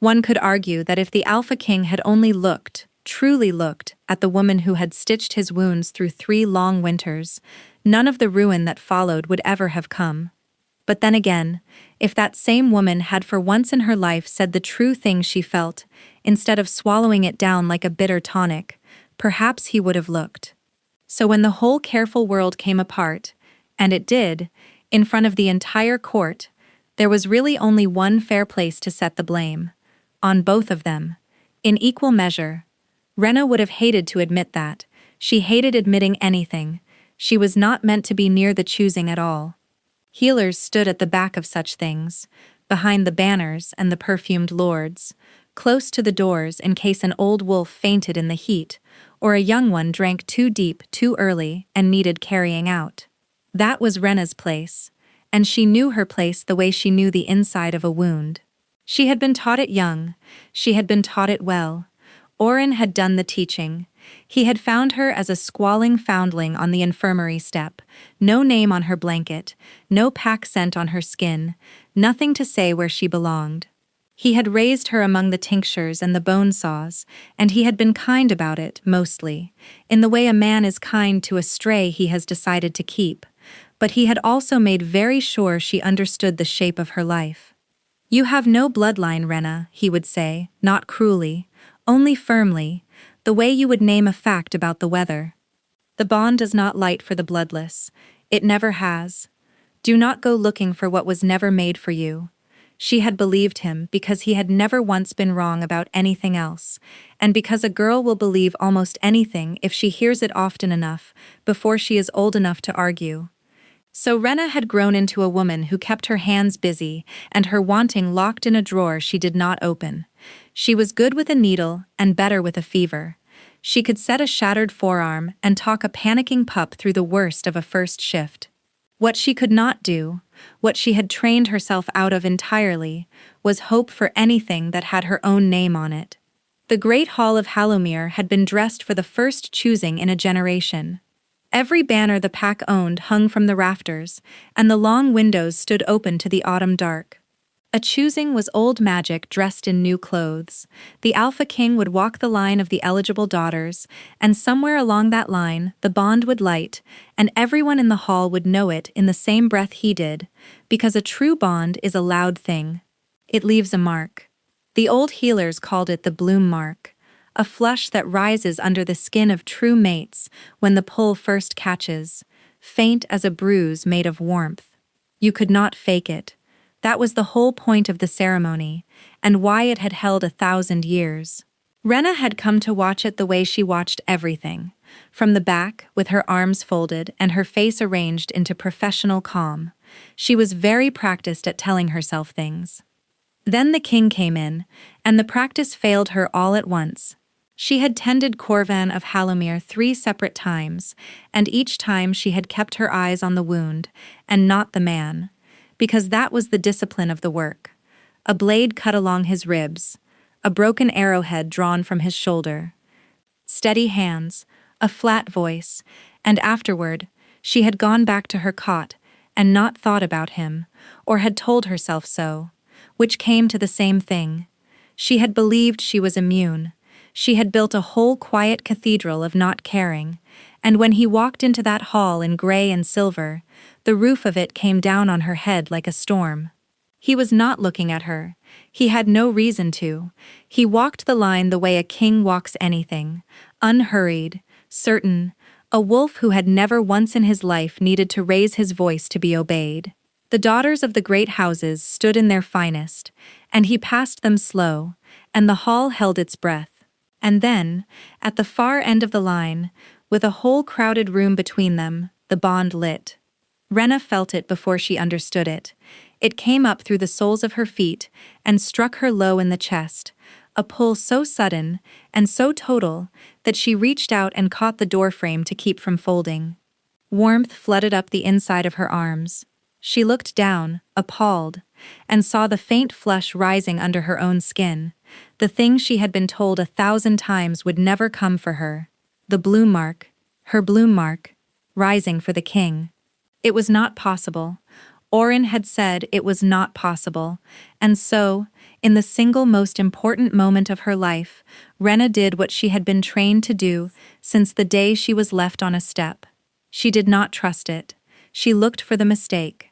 One could argue that if the Alpha King had only looked, truly looked, at the woman who had stitched his wounds through 3 long winters, none of the ruin that followed would ever have come. But then again, if that same woman had for once in her life said the true thing she felt, instead of swallowing it down like a bitter tonic, perhaps he would have looked. So when the whole careful world came apart, and it did, in front of the entire court, there was really only one fair place to set the blame. On both of them. In equal measure. Rena would have hated to admit that. She hated admitting anything. She was not meant to be near the choosing at all. Healers stood at the back of such things, behind the banners and the perfumed lords, close to the doors in case an old wolf fainted in the heat, or a young one drank too deep too early and needed carrying out. That was Rena's place, and she knew her place the way she knew the inside of a wound. She had been taught it young, she had been taught it well. Oren had done the teaching. He had found her as a squalling foundling on the infirmary step, no name on her blanket, no pack scent on her skin, nothing to say where she belonged. He had raised her among the tinctures and the bone saws, and he had been kind about it, mostly, in the way a man is kind to a stray he has decided to keep, but he had also made very sure she understood the shape of her life. "You have no bloodline, Rena," he would say, not cruelly, only firmly, the way you would name a fact about the weather. "The bond does not light for the bloodless. It never has. Do not go looking for what was never made for you." She had believed him because he had never once been wrong about anything else, and because a girl will believe almost anything if she hears it often enough, before she is old enough to argue. So Rena had grown into a woman who kept her hands busy and her wanting locked in a drawer she did not open. She was good with a needle and better with a fever. She could set a shattered forearm and talk a panicking pup through the worst of a first shift. What she could not do, what she had trained herself out of entirely, was hope for anything that had her own name on it. The great hall of Hallowmere had been dressed for the first choosing in a generation. Every banner the pack owned hung from the rafters, and the long windows stood open to the autumn dark. A choosing was old magic dressed in new clothes. The Alpha King would walk the line of the eligible daughters, and somewhere along that line the bond would light, and everyone in the hall would know it in the same breath he did, because a true bond is a loud thing. It leaves a mark. The old healers called it the bloom mark, a flush that rises under the skin of true mates when the pull first catches, faint as a bruise made of warmth. You could not fake it. That was the whole point of the ceremony, and why it had held 1,000 years. Rena had come to watch it the way she watched everything, from the back, with her arms folded and her face arranged into professional calm. She was very practiced at telling herself things. Then the king came in, and the practice failed her all at once. She had tended Corvan of Hallowmere 3 separate times, and each time she had kept her eyes on the wound, and not the man, because that was the discipline of the work. A blade cut along his ribs, a broken arrowhead drawn from his shoulder. Steady hands, a flat voice, and afterward, she had gone back to her cot and not thought about him, or had told herself so, which came to the same thing. She had believed she was immune. She had built a whole quiet cathedral of not caring, and when he walked into that hall in gray and silver, the roof of it came down on her head like a storm. He was not looking at her. He had no reason to. He walked the line the way a king walks anything, unhurried, certain, a wolf who had never once in his life needed to raise his voice to be obeyed. The daughters of the great houses stood in their finest, and he passed them slow, and the hall held its breath. And then, at the far end of the line, with a whole crowded room between them, the bond lit. Rena felt it before she understood it. It came up through the soles of her feet and struck her low in the chest, a pull so sudden and so total that she reached out and caught the doorframe to keep from folding. Warmth flooded up the inside of her arms. She looked down, appalled, and saw the faint flush rising under her own skin, the thing she had been told 1,000 times would never come for her. The bloom mark, her bloom mark, rising for the king. It was not possible. Orin had said it was not possible, and so, in the single most important moment of her life, Rena did what she had been trained to do since the day she was left on a step. She did not trust it. She looked for the mistake.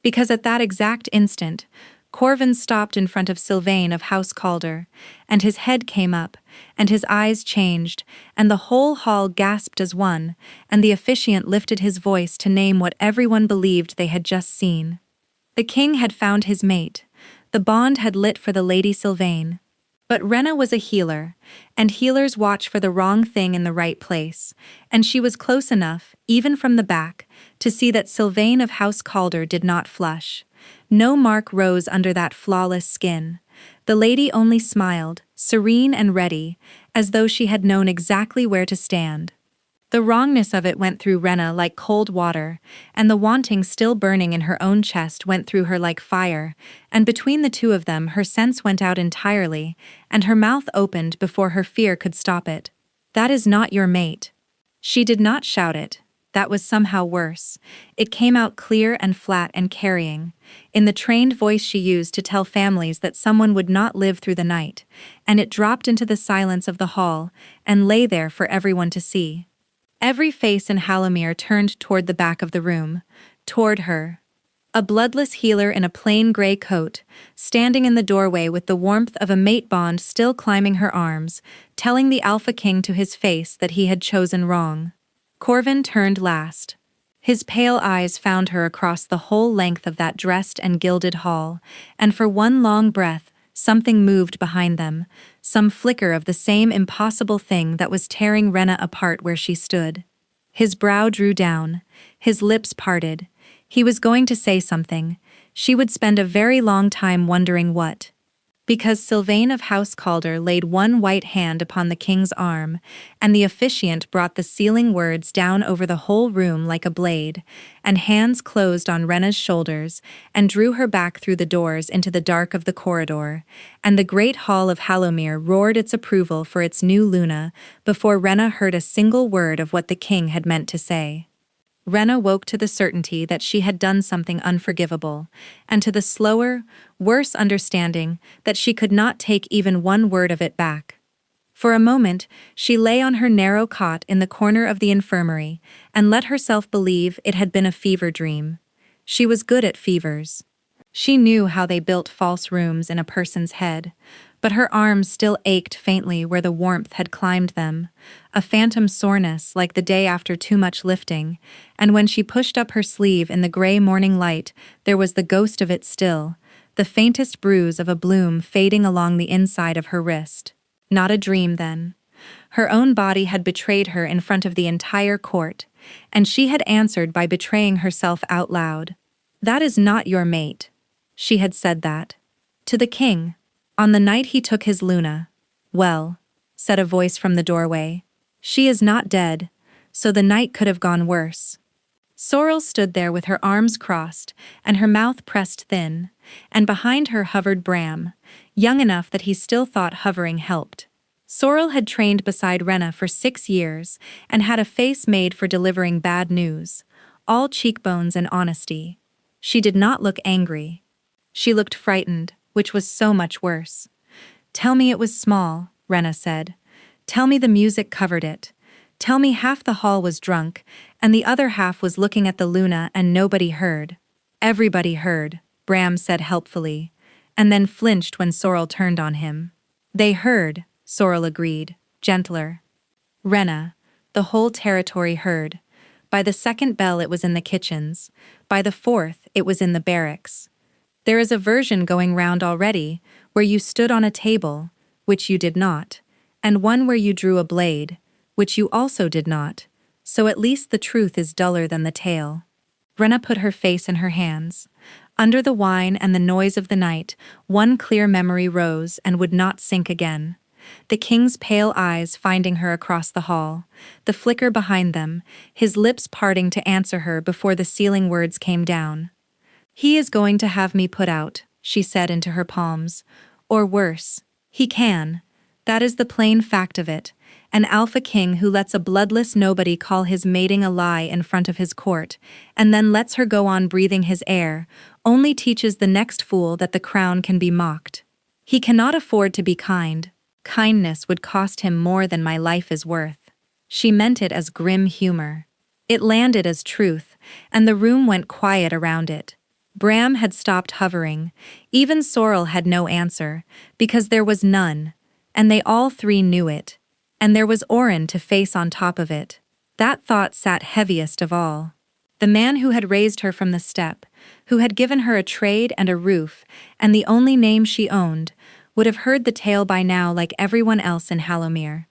Because at that exact instant, Corvin stopped in front of Sylvain of House Calder, and his head came up, and his eyes changed, and the whole hall gasped as one, and the officiant lifted his voice to name what everyone believed they had just seen. The king had found his mate. The bond had lit for the Lady Sylvain. But Rena was a healer, and healers watch for the wrong thing in the right place, and she was close enough, even from the back, to see that Sylvain of House Calder did not flush. No mark rose under that flawless skin. The lady only smiled, serene and ready, as though she had known exactly where to stand. The wrongness of it went through Rena like cold water, and the wanting still burning in her own chest went through her like fire, and between the two of them her sense went out entirely, and her mouth opened before her fear could stop it. "That is not your mate." She did not shout it. That was somehow worse. It came out clear and flat and carrying, in the trained voice she used to tell families that someone would not live through the night, and it dropped into the silence of the hall, and lay there for everyone to see. Every face in Hallamere turned toward the back of the room, toward her. A bloodless healer in a plain gray coat, standing in the doorway with the warmth of a mate bond still climbing her arms, telling the Alpha King to his face that he had chosen wrong. Corvin turned last. His pale eyes found her across the whole length of that dressed and gilded hall, and for one long breath, something moved behind them, some flicker of the same impossible thing that was tearing Rena apart where she stood. His brow drew down, his lips parted. He was going to say something. She would spend a very long time wondering what. Because Sylvain of House Calder laid one white hand upon the king's arm, and the officiant brought the sealing words down over the whole room like a blade, and hands closed on Rena's shoulders, and drew her back through the doors into the dark of the corridor, and the great hall of Hallamere roared its approval for its new Luna, before Rena heard a single word of what the king had meant to say. Rena woke to the certainty that she had done something unforgivable, and to the slower, worse understanding that she could not take even one word of it back. For a moment, she lay on her narrow cot in the corner of the infirmary, and let herself believe it had been a fever dream. She was good at fevers. She knew how they built false rooms in a person's head, but her arms still ached faintly where the warmth had climbed them, a phantom soreness like the day after too much lifting, and when she pushed up her sleeve in the gray morning light, there was the ghost of it still, the faintest bruise of a bloom fading along the inside of her wrist. Not a dream, then. Her own body had betrayed her in front of the entire court, and she had answered by betraying herself out loud. "That is not your mate." She had said that. To the king. On the night he took his Luna. "Well," said a voice from the doorway, "she is not dead, so the night could have gone worse." Sorrel stood there with her arms crossed and her mouth pressed thin, and behind her hovered Bram, young enough that he still thought hovering helped. Sorrel had trained beside Rena for 6 years and had a face made for delivering bad news, all cheekbones and honesty. She did not look angry. She looked frightened, which was so much worse. "Tell me it was small," Rena said. "Tell me the music covered it. Tell me half the hall was drunk, and the other half was looking at the Luna and nobody heard." "Everybody heard," Bram said helpfully, and then flinched when Sorrel turned on him. "They heard," Sorrel agreed, gentler. "Rena, the whole territory heard. By the second bell it was in the kitchens. By the fourth it was in the barracks. There is a version going round already, where you stood on a table, which you did not, and one where you drew a blade, which you also did not, so at least the truth is duller than the tale." Rena put her face in her hands. Under the wine and the noise of the night, one clear memory rose and would not sink again. The king's pale eyes finding her across the hall, the flicker behind them, his lips parting to answer her before the sealing words came down. "He is going to have me put out," she said into her palms. "Or worse. He can. That is the plain fact of it. An alpha king who lets a bloodless nobody call his mating a lie in front of his court, and then lets her go on breathing his air, only teaches the next fool that the crown can be mocked. He cannot afford to be kind. Kindness would cost him more than my life is worth. She meant it as grim humor. It landed as truth, and the room went quiet around it. Bram had stopped hovering. Even Sorrel had no answer, because there was none, and they all three knew it. And there was Oren to face on top of it. That thought sat heaviest of all. The man who had raised her from the steppe, who had given her a trade and a roof, and the only name she owned, would have heard the tale by now like everyone else in Hallowmere.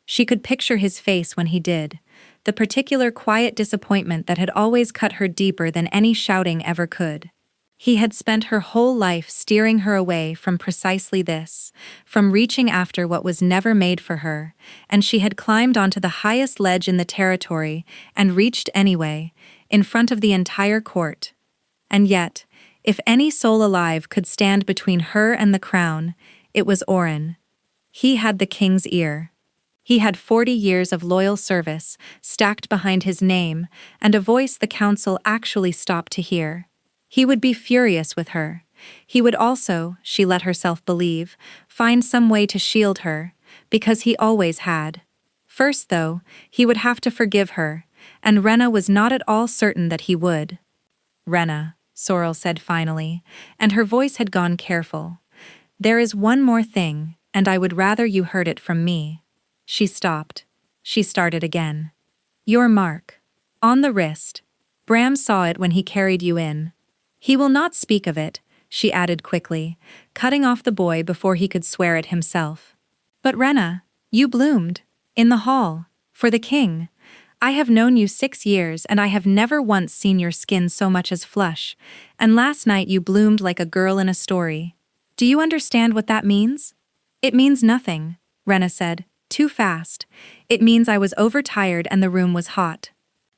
She could picture his face when he did, the particular quiet disappointment that had always cut her deeper than any shouting ever could. He had spent her whole life steering her away from precisely this, from reaching after what was never made for her, and she had climbed onto the highest ledge in the territory and reached anyway, in front of the entire court. And yet, if any soul alive could stand between her and the crown, it was Oren. He had the king's ear. He had 40 years of loyal service stacked behind his name, and a voice the council actually stopped to hear. He would be furious with her. He would also, she let herself believe, find some way to shield her, because he always had. First, though, he would have to forgive her, and Rena was not at all certain that he would. "Rena," Sorrel said finally, and her voice had gone careful. "There is one more thing, and I would rather you heard it from me." She stopped. She started again. "Your mark. On the wrist. Bram saw it when he carried you in. He will not speak of it," she added quickly, cutting off the boy before he could swear it himself. "But Rena, you bloomed. In the hall. For the king. I have known you 6 years and I have never once seen your skin so much as flush, and last night you bloomed like a girl in a story. Do you understand what that means?" "It means nothing," Rena said, too fast. "It means I was overtired and the room was hot."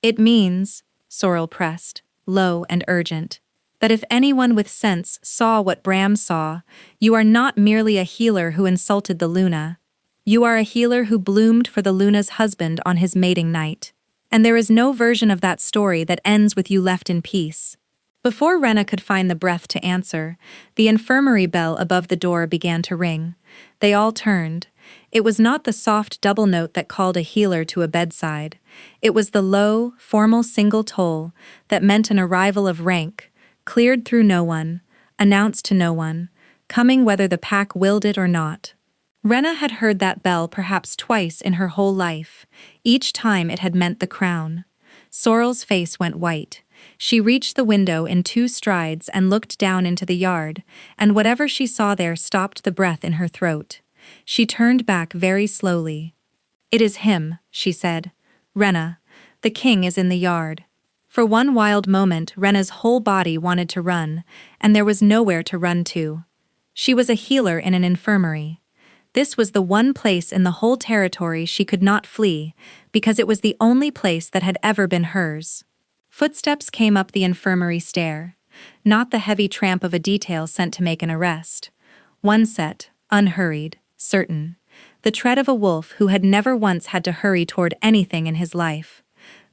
"It means," Sorrel pressed, low and urgent, "that if anyone with sense saw what Bram saw, you are not merely a healer who insulted the Luna. You are a healer who bloomed for the Luna's husband on his mating night. And there is no version of that story that ends with you left in peace." Before Rena could find the breath to answer, the infirmary bell above the door began to ring. They all turned. It was not the soft double note that called a healer to a bedside. It was the low, formal single toll that meant an arrival of rank, cleared through no one, announced to no one, coming whether the pack willed it or not. Rena had heard that bell perhaps twice in her whole life. Each time it had meant the crown. Sorrel's face went white. She reached the window in 2 strides and looked down into the yard, and whatever she saw there stopped the breath in her throat. She turned back very slowly. "It is him," she said. "Rena, the king is in the yard." For one wild moment, Rena's whole body wanted to run, and there was nowhere to run to. She was a healer in an infirmary. This was the one place in the whole territory she could not flee, because it was the only place that had ever been hers. Footsteps came up the infirmary stair, not the heavy tramp of a detail sent to make an arrest. One set, unhurried, certain. The tread of a wolf who had never once had to hurry toward anything in his life.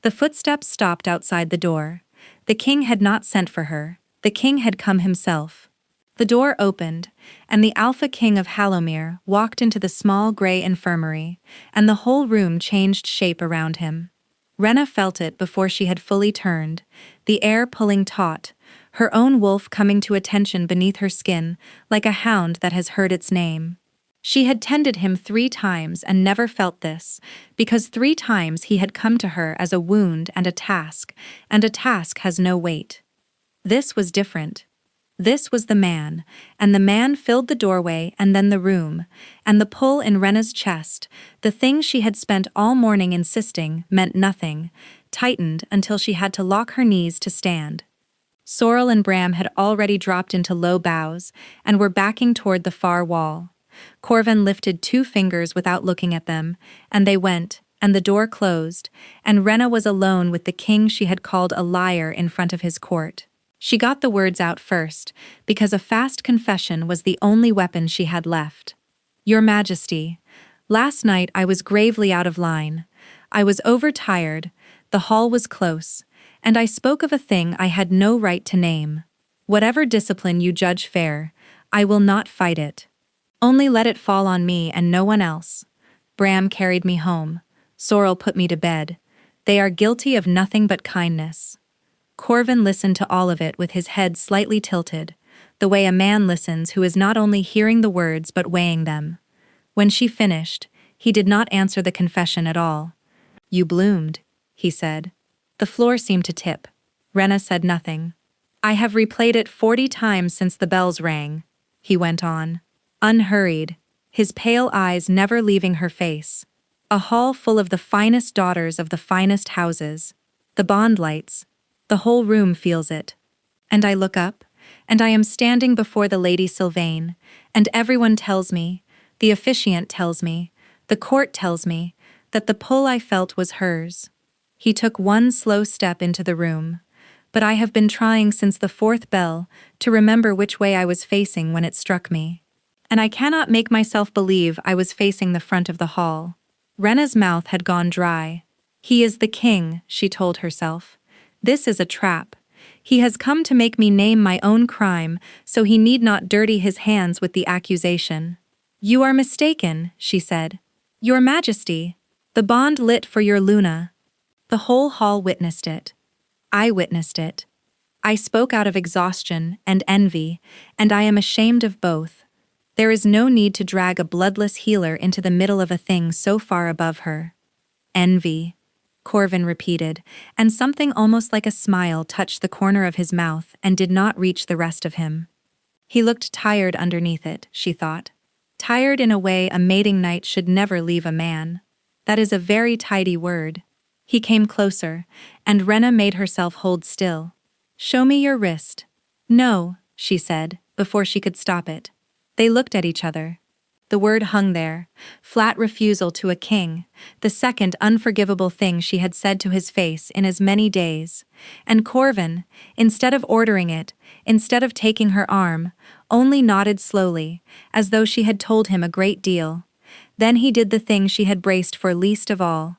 The footsteps stopped outside the door. The king had not sent for her. The king had come himself. The door opened, and the Alpha King of Hallowmere walked into the small gray infirmary, and the whole room changed shape around him. Rena felt it before she had fully turned, the air pulling taut, her own wolf coming to attention beneath her skin, like a hound that has heard its name. She had tended him 3 times and never felt this, because 3 times he had come to her as a wound and a task has no weight. This was different. This was the man, and the man filled the doorway and then the room, and the pull in Rena's chest, the thing she had spent all morning insisting meant nothing, tightened until she had to lock her knees to stand. Sorrel and Bram had already dropped into low bows and were backing toward the far wall. Corvin lifted 2 fingers without looking at them, and they went, and the door closed, and Rena was alone with the king she had called a liar in front of his court. She got the words out first, because a fast confession was the only weapon she had left. Your Majesty, last night I was gravely out of line. I was overtired, the hall was close, and I spoke of a thing I had no right to name. Whatever discipline you judge fair, I will not fight it. Only let it fall on me and no one else. Bram carried me home. Sorrel put me to bed. They are guilty of nothing but kindness. Corvin listened to all of it with his head slightly tilted, the way a man listens who is not only hearing the words but weighing them. When she finished, he did not answer the confession at all. You bloomed, he said. The floor seemed to tip. Rena said nothing. I have replayed it 40 times since the bells rang, he went on, unhurried, his pale eyes never leaving her face. A hall full of the finest daughters of the finest houses. The bond lights. The whole room feels it. And I look up, and I am standing before the Lady Sylvain, and everyone tells me, the officiant tells me, the court tells me, that the pull I felt was hers. He took one slow step into the room, but I have been trying since the 4th bell to remember which way I was facing when it struck me. And I cannot make myself believe I was facing the front of the hall. Rena's mouth had gone dry. He is the king, she told herself. This is a trap. He has come to make me name my own crime, so he need not dirty his hands with the accusation. You are mistaken, she said. Your Majesty, the bond lit for your Luna. The whole hall witnessed it. I witnessed it. I spoke out of exhaustion and envy, and I am ashamed of both. There is no need to drag a bloodless healer into the middle of a thing so far above her. Envy, Corvin repeated, and something almost like a smile touched the corner of his mouth and did not reach the rest of him. He looked tired underneath it, she thought. Tired in a way a mating night should never leave a man. That is a very tidy word. He came closer, and Rena made herself hold still. Show me your wrist. No, she said, before she could stop it. They looked at each other. The word hung there, flat refusal to a king, the second unforgivable thing she had said to his face in as many days. And Corvin, instead of ordering it, instead of taking her arm, only nodded slowly, as though she had told him a great deal. Then he did the thing she had braced for least of all.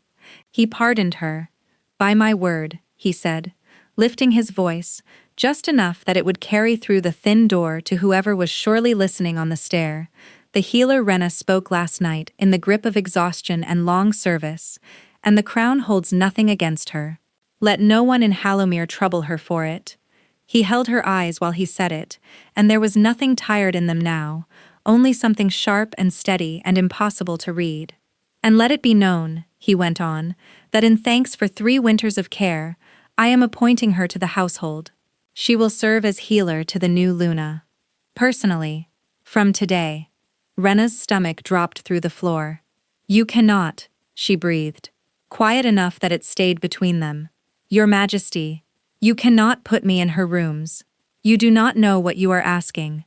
He pardoned her. By my word, he said, lifting his voice, just enough that it would carry through the thin door to whoever was surely listening on the stair. The healer Rena spoke last night in the grip of exhaustion and long service, and the crown holds nothing against her. Let no one in Hallowmere trouble her for it. He held her eyes while he said it, and there was nothing tired in them now, only something sharp and steady and impossible to read. And let it be known, he went on, that in thanks for 3 winters of care, I am appointing her to the household. She will serve as healer to the new Luna. Personally, from today. Rena's stomach dropped through the floor. You cannot, she breathed, quiet enough that it stayed between them. Your Majesty, you cannot put me in her rooms. You do not know what you are asking.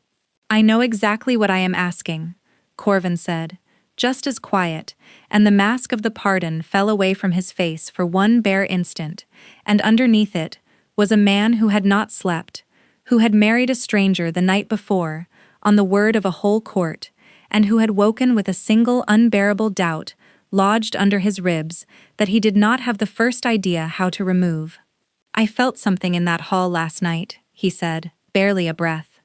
I know exactly what I am asking, Corvin said, just as quiet, and the mask of the pardon fell away from his face for one bare instant, and underneath it was a man who had not slept, who had married a stranger the night before, on the word of a whole court, and who had woken with a single unbearable doubt lodged under his ribs that he did not have the first idea how to remove. I felt something in that hall last night, he said, barely a breath.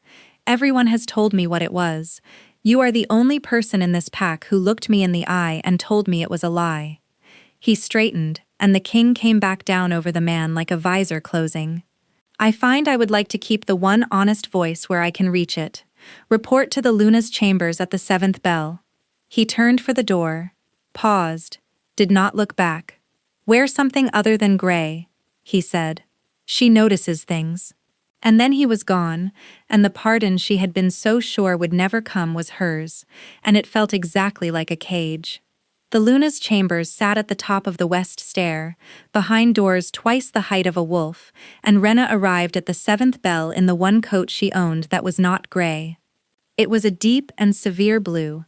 Everyone has told me what it was. You are the only person in this pack who looked me in the eye and told me it was a lie. He straightened, and the king came back down over the man like a visor closing. I find I would like to keep the one honest voice where I can reach it. Report to the Luna's chambers at the 7th bell. He turned for the door, paused, did not look back. Wear something other than gray, he said. She notices things. And then he was gone, and the pardon she had been so sure would never come was hers, and it felt exactly like a cage. The Luna's chambers sat at the top of the west stair, behind doors twice the height of a wolf, and Rena arrived at the 7th bell in the one coat she owned that was not gray. It was a deep and severe blue,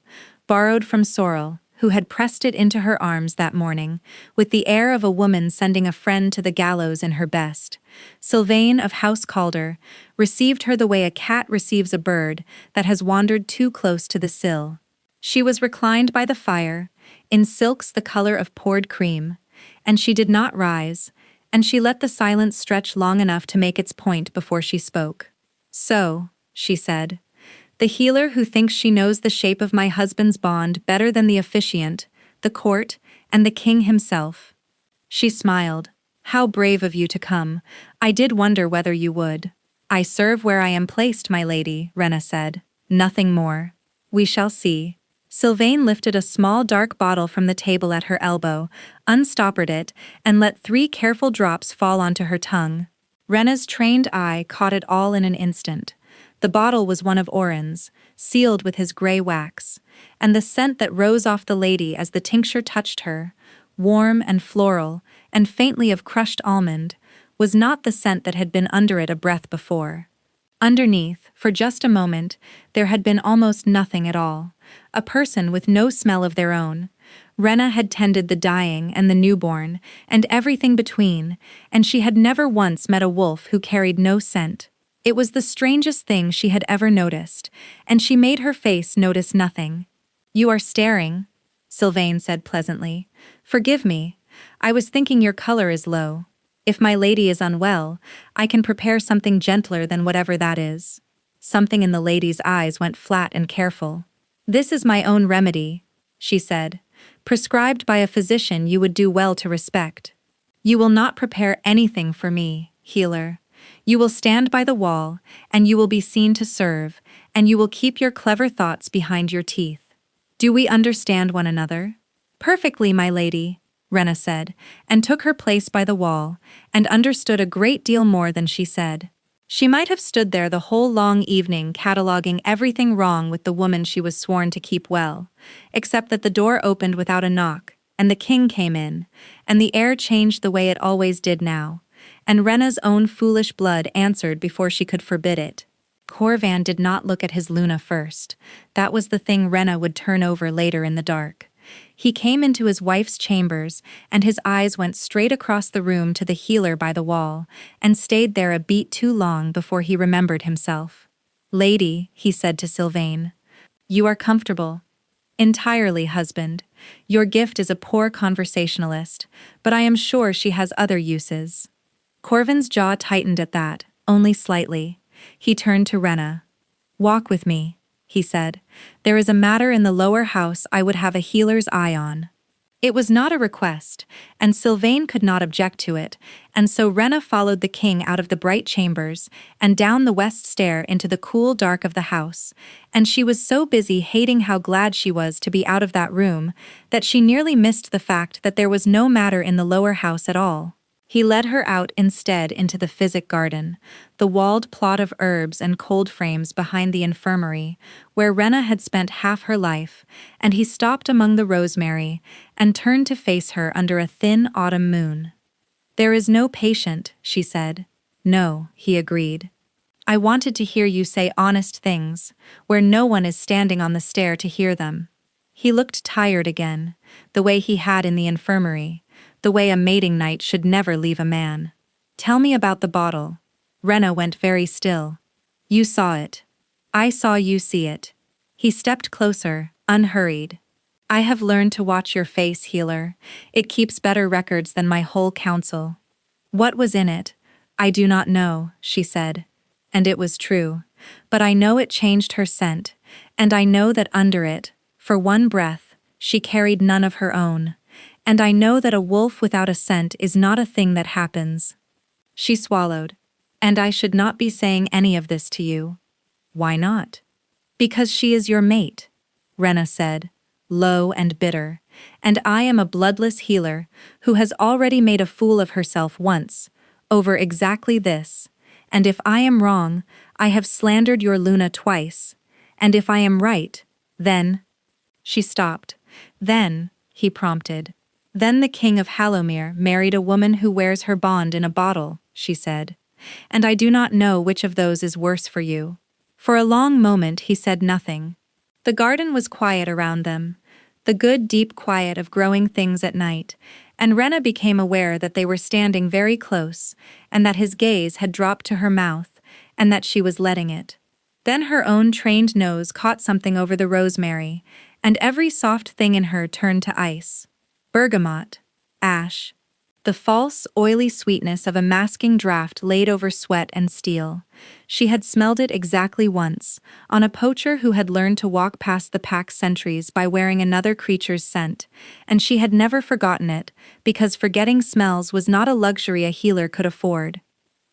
borrowed from Sorrel, who had pressed it into her arms that morning, with the air of a woman sending a friend to the gallows in her best. Sylvain of House Calder received her the way a cat receives a bird that has wandered too close to the sill. She was reclined by the fire, in silks the color of poured cream, and she did not rise, and she let the silence stretch long enough to make its point before she spoke. "So," she said, "the healer who thinks she knows the shape of my husband's bond better than the officiant, the court, and the king himself." She smiled. "How brave of you to come. I did wonder whether you would." "I serve where I am placed, my lady," Rena said. "Nothing more." "We shall see." Sylvain lifted a small dark bottle from the table at her elbow, unstoppered it, and let 3 careful drops fall onto her tongue. Rena's trained eye caught it all in an instant. The bottle was one of Oren's, sealed with his grey wax, and the scent that rose off the lady as the tincture touched her, warm and floral, and faintly of crushed almond, was not the scent that had been under it a breath before. Underneath, for just a moment, there had been almost nothing at all. A person with no smell of their own. Rena had tended the dying and the newborn, and everything between, and she had never once met a wolf who carried no scent. It was the strangest thing she had ever noticed, and she made her face notice nothing. "You are staring," Sylvain said pleasantly. "Forgive me. I was thinking your color is low. If my lady is unwell, I can prepare something gentler than whatever that is." Something in the lady's eyes went flat and careful. "This is my own remedy," she said, "prescribed by a physician you would do well to respect. You will not prepare anything for me, healer. You will stand by the wall, and you will be seen to serve, and you will keep your clever thoughts behind your teeth. Do we understand one another?" "Perfectly, my lady," Rena said, and took her place by the wall, and understood a great deal more than she said. She might have stood there the whole long evening cataloguing everything wrong with the woman she was sworn to keep well, except that the door opened without a knock, and the king came in, and the air changed the way it always did now, and Rena's own foolish blood answered before she could forbid it. Corvan did not look at his Luna first. That was the thing Rena would turn over later in the dark. He came into his wife's chambers, and his eyes went straight across the room to the healer by the wall, and stayed there a beat too long before he remembered himself. "Lady," he said to Sylvain, "you are comfortable." "Entirely, husband. Your gift is a poor conversationalist, but I am sure she has other uses." Corvin's jaw tightened at that, only slightly. He turned to Rena. "Walk with me," he said. "There is a matter in the lower house I would have a healer's eye on." It was not a request, and Sylvain could not object to it, and so Rena followed the king out of the bright chambers, and down the west stair into the cool dark of the house, and she was so busy hating how glad she was to be out of that room, that she nearly missed the fact that there was no matter in the lower house at all. He led her out instead into the physic garden, the walled plot of herbs and cold frames behind the infirmary, where Rena had spent half her life, and he stopped among the rosemary, and turned to face her under a thin autumn moon. "There is no patient," she said. "No," he agreed. "I wanted to hear you say honest things, where no one is standing on the stair to hear them." He looked tired again, the way he had in the infirmary, the way a mating night should never leave a man. "Tell me about the bottle." Rena went very still. "You saw it. I saw you see it." He stepped closer, unhurried. "I have learned to watch your face, healer. It keeps better records than my whole council." "What was in it? I do not know," she said. And it was true. But I know it changed her scent, and I know that under it, for one breath, she carried none of her own. And I know that a wolf without a scent is not a thing that happens. She swallowed. "And I should not be saying any of this to you." "Why not?" "Because she is your mate," Rena said, low and bitter, "and I am a bloodless healer who has already made a fool of herself once, over exactly this, and if I am wrong, I have slandered your Luna twice, and if I am right, then—" She stopped. "Then," he prompted. "Then the king of Hallowmere married a woman who wears her bond in a bottle," she said. "And I do not know which of those is worse for you." For a long moment he said nothing. The garden was quiet around them, the good deep quiet of growing things at night, and Rena became aware that they were standing very close, and that his gaze had dropped to her mouth, and that she was letting it. Then her own trained nose caught something over the rosemary, and every soft thing in her turned to ice. Bergamot. Ash. The false, oily sweetness of a masking draught laid over sweat and steel. She had smelled it exactly once, on a poacher who had learned to walk past the pack's sentries by wearing another creature's scent, and she had never forgotten it, because forgetting smells was not a luxury a healer could afford.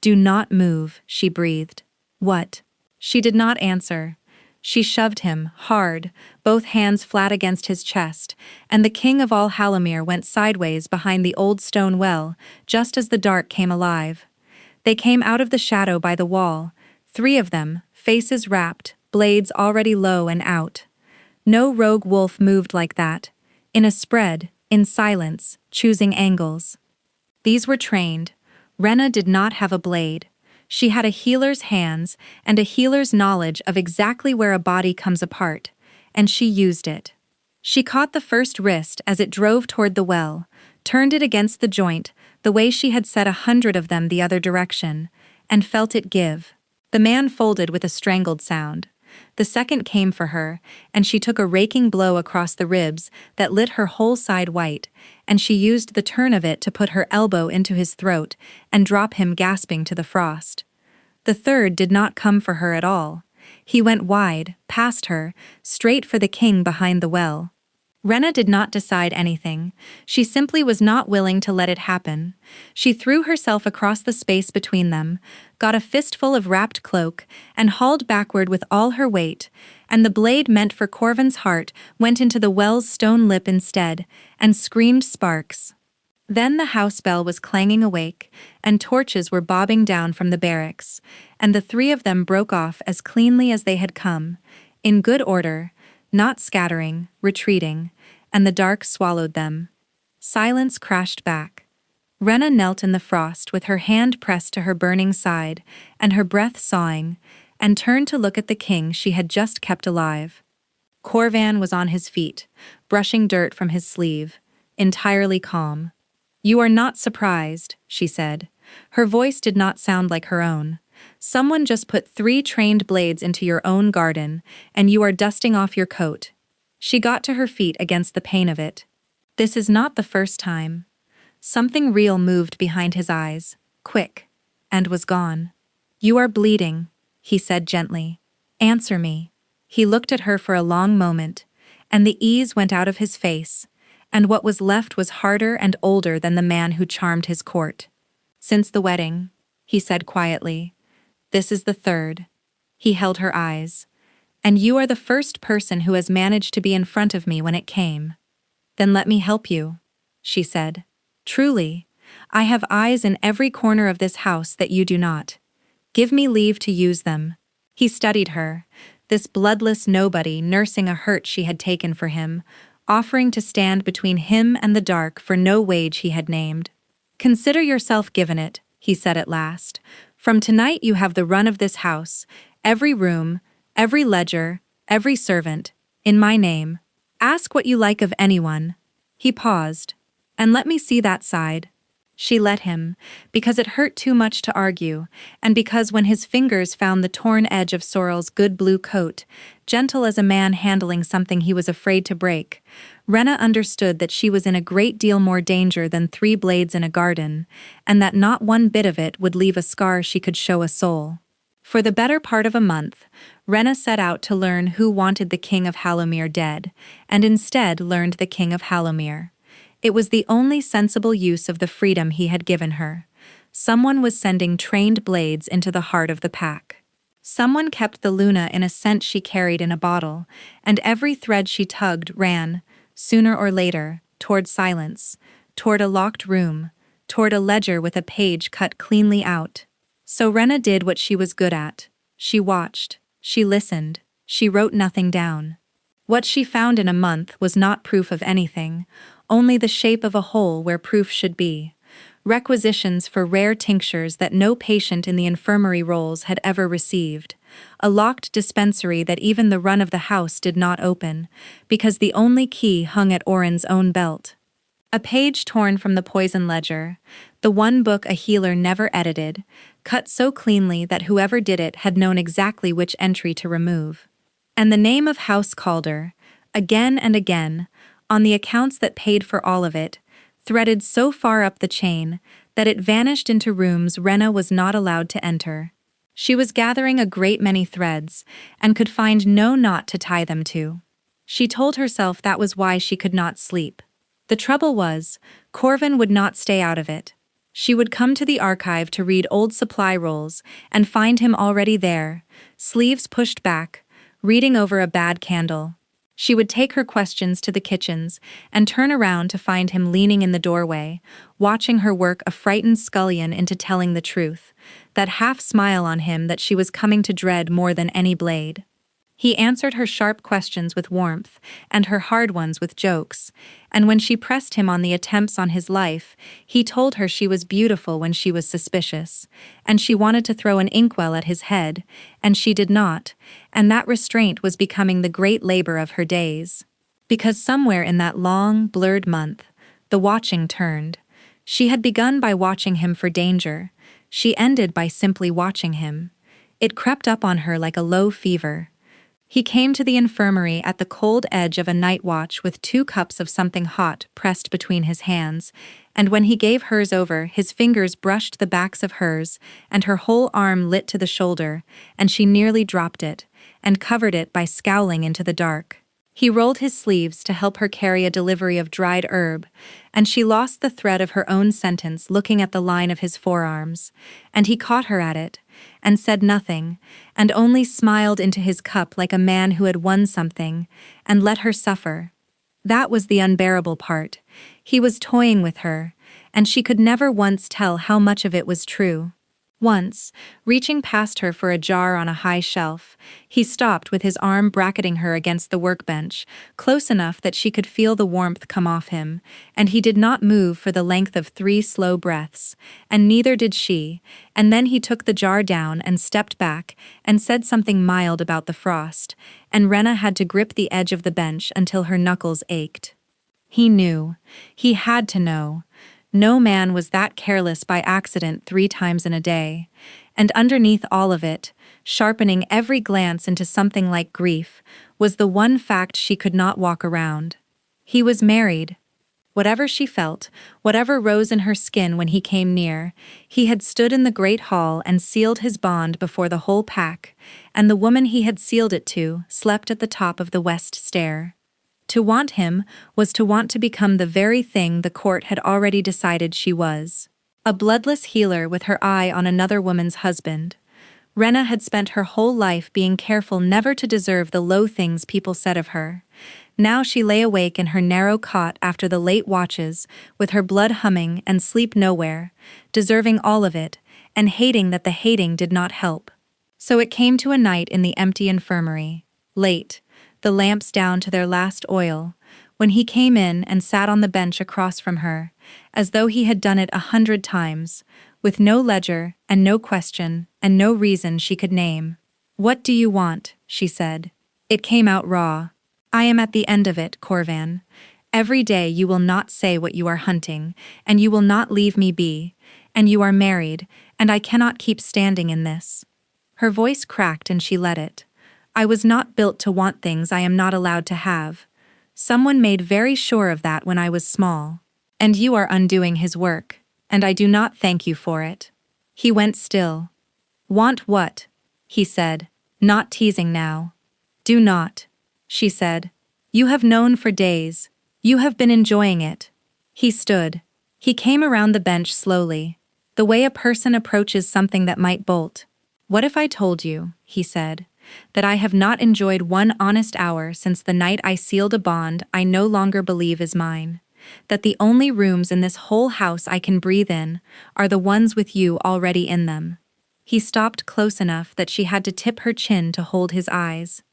"Do not move," she breathed. "What?" She did not answer. She shoved him, hard, both hands flat against his chest, and the king of all Hallamir went sideways behind the old stone well, just as the dark came alive. They came out of the shadow by the wall, 3 of them, faces wrapped, blades already low and out. No rogue wolf moved like that, in a spread, in silence, choosing angles. These were trained. Rena did not have a blade. She had a healer's hands and a healer's knowledge of exactly where a body comes apart, and she used it. She caught the first wrist as it drove toward the well, turned it against the joint, the way she had set 100 of them the other direction, and felt it give. The man folded with a strangled sound. The second came for her, and she took a raking blow across the ribs that lit her whole side white, and she used the turn of it to put her elbow into his throat and drop him gasping to the frost. The third did not come for her at all. He went wide, past her, straight for the king behind the well. Rena did not decide anything. She simply was not willing to let it happen. She threw herself across the space between them, got a fistful of wrapped cloak, and hauled backward with all her weight, and the blade meant for Corvin's heart went into the well's stone lip instead, and screamed sparks. Then the house bell was clanging awake, and torches were bobbing down from the barracks, and the 3 of them broke off as cleanly as they had come, in good order, not scattering, retreating, and the dark swallowed them. Silence crashed back. Rena knelt in the frost with her hand pressed to her burning side, and her breath sawing, and turned to look at the king she had just kept alive. Corvan was on his feet, brushing dirt from his sleeve, entirely calm. "You are not surprised," she said. Her voice did not sound like her own. "Someone just put 3 trained blades into your own garden, and you are dusting off your coat." She got to her feet against the pain of it. "This is not the first time." Something real moved behind his eyes, quick, and was gone. "You are bleeding," he said gently. "Answer me." He looked at her for a long moment, and the ease went out of his face, and what was left was harder and older than the man who charmed his court. "Since the wedding," he said quietly. "This is the 3rd. He held her eyes. "And you are the first person who has managed to be in front of me when it came." "Then let me help you," she said. "Truly, I have eyes in every corner of this house that you do not. Give me leave to use them." He studied her, this bloodless nobody nursing a hurt she had taken for him, offering to stand between him and the dark for no wage he had named. "Consider yourself given it," he said at last. "From tonight you have the run of this house, every room, every ledger, every servant, in my name. Ask what you like of anyone." He paused. "And let me see that side." She let him, because it hurt too much to argue, and because when his fingers found the torn edge of Sorrel's good blue coat, gentle as a man handling something he was afraid to break, Rena understood that she was in a great deal more danger than 3 blades in a garden, and that not one bit of it would leave a scar she could show a soul. For the better part of a month, Rena set out to learn who wanted the king of Hallamir dead, and instead learned the king of Hallamir. It was the only sensible use of the freedom he had given her. Someone was sending trained blades into the heart of the pack. Someone kept the Luna in a scent she carried in a bottle, and every thread she tugged ran, sooner or later, toward silence, toward a locked room, toward a ledger with a page cut cleanly out. So Rena did what she was good at. She watched, she listened, she wrote nothing down. What she found in a month was not proof of anything, only the shape of a hole where proof should be. Requisitions for rare tinctures that no patient in the infirmary rolls had ever received. A locked dispensary that even the run of the house did not open, because the only key hung at Oren's own belt. A page torn from the poison ledger, the one book a healer never edited, cut so cleanly that whoever did it had known exactly which entry to remove. And the name of House Calder, again and again, on the accounts that paid for all of it, threaded so far up the chain that it vanished into rooms Rena was not allowed to enter. She was gathering a great many threads, and could find no knot to tie them to. She told herself that was why she could not sleep. The trouble was, Corvin would not stay out of it. She would come to the archive to read old supply rolls and find him already there, sleeves pushed back, reading over a bad candle. She would take her questions to the kitchens and turn around to find him leaning in the doorway, watching her work a frightened scullion into telling the truth, that half smile on him that she was coming to dread more than any blade. He answered her sharp questions with warmth, and her hard ones with jokes, and when she pressed him on the attempts on his life, he told her she was beautiful when she was suspicious, and she wanted to throw an inkwell at his head, and she did not, and that restraint was becoming the great labor of her days. Because somewhere in that long, blurred month, the watching turned. She had begun by watching him for danger. She ended by simply watching him. It crept up on her like a low fever. He came to the infirmary at the cold edge of a night watch with 2 cups of something hot pressed between his hands, and when he gave hers over, his fingers brushed the backs of hers, and her whole arm lit to the shoulder, and she nearly dropped it, and covered it by scowling into the dark. He rolled his sleeves to help her carry a delivery of dried herb, and she lost the thread of her own sentence looking at the line of his forearms, and he caught her at it, and said nothing, and only smiled into his cup like a man who had won something, and let her suffer. That was the unbearable part. He was toying with her, and she could never once tell how much of it was true. Once, reaching past her for a jar on a high shelf, he stopped with his arm bracketing her against the workbench, close enough that she could feel the warmth come off him, and he did not move for the length of 3 slow breaths, and neither did she, and then he took the jar down and stepped back, and said something mild about the frost, and Rena had to grip the edge of the bench until her knuckles ached. He knew. He had to know. No man was that careless by accident 3 times in a day, and underneath all of it, sharpening every glance into something like grief, was the one fact she could not walk around. He was married. Whatever she felt, whatever rose in her skin when he came near, he had stood in the great hall and sealed his bond before the whole pack, and the woman he had sealed it to slept at the top of the west stair. To want him was to want to become the very thing the court had already decided she was. A bloodless healer with her eye on another woman's husband. Rena had spent her whole life being careful never to deserve the low things people said of her. Now she lay awake in her narrow cot after the late watches, with her blood humming and sleep nowhere, deserving all of it, and hating that the hating did not help. So it came to a night in the empty infirmary, late, the lamps down to their last oil, when he came in and sat on the bench across from her, as though he had done it 100 times, with no ledger and no question and no reason she could name. "What do you want?" she said. It came out raw. "I am at the end of it, Corvan. Every day you will not say what you are hunting, and you will not leave me be, and you are married, and I cannot keep standing in this." Her voice cracked and she let it. "I was not built to want things I am not allowed to have. Someone made very sure of that when I was small. And you are undoing his work, and I do not thank you for it." He went still. "Want what?" he said, not teasing now. "Do not," she said. "You have known for days. You have been enjoying it." He stood. He came around the bench slowly, the way a person approaches something that might bolt. "What if I told you," he said, "that I have not enjoyed 1 honest hour since the night I sealed a bond I no longer believe is mine, that the only rooms in this whole house I can breathe in are the ones with you already in them?" He stopped close enough that she had to tip her chin to hold his eyes.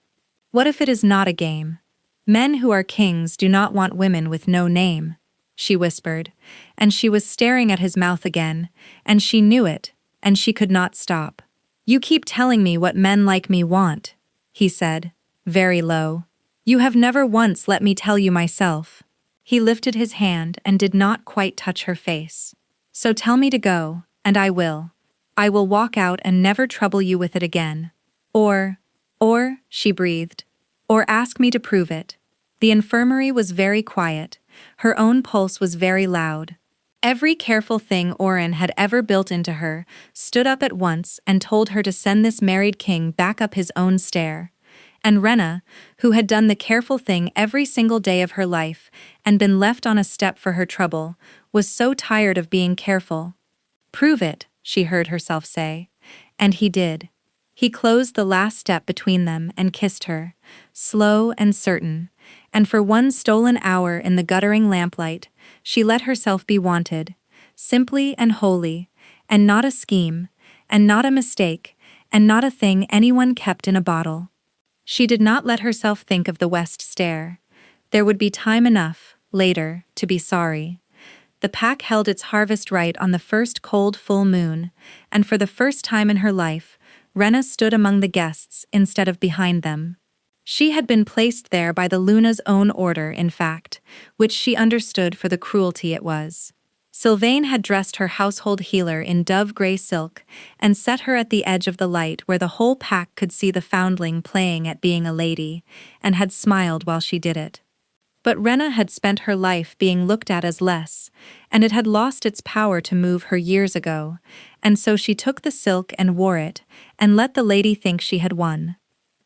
"What if it is not a game? Men who are kings do not want women with no name," she whispered, and she was staring at his mouth again, and she knew it, and she could not stop. "You keep telling me what men like me want," he said, very low. "You have never once let me tell you myself." He lifted his hand and did not quite touch her face. "So tell me to go, and I will. I will walk out and never trouble you with it again. Or, she breathed, or ask me to prove it. The infirmary was very quiet. Her own pulse was very loud. Every careful thing Oren had ever built into her stood up at once and told her to send this married king back up his own stair. And Rena, who had done the careful thing every single day of her life and been left on a step for her trouble, was so tired of being careful. Prove it, she heard herself say. And he did. He closed the last step between them and kissed her, slow and certain, and for one stolen hour in the guttering lamplight, she let herself be wanted, simply and wholly, and not a scheme, and not a mistake, and not a thing anyone kept in a bottle. She did not let herself think of the west stair. There would be time enough, later, to be sorry. The pack held its harvest right on the first cold full moon, and for the first time in her life, Rena stood among the guests instead of behind them. She had been placed there by the Luna's own order, in fact, which she understood for the cruelty it was. Sylvain had dressed her household healer in dove-gray silk and set her at the edge of the light where the whole pack could see the foundling playing at being a lady, and had smiled while she did it. But Rena had spent her life being looked at as less, and it had lost its power to move her years ago, and so she took the silk and wore it, and let the lady think she had won.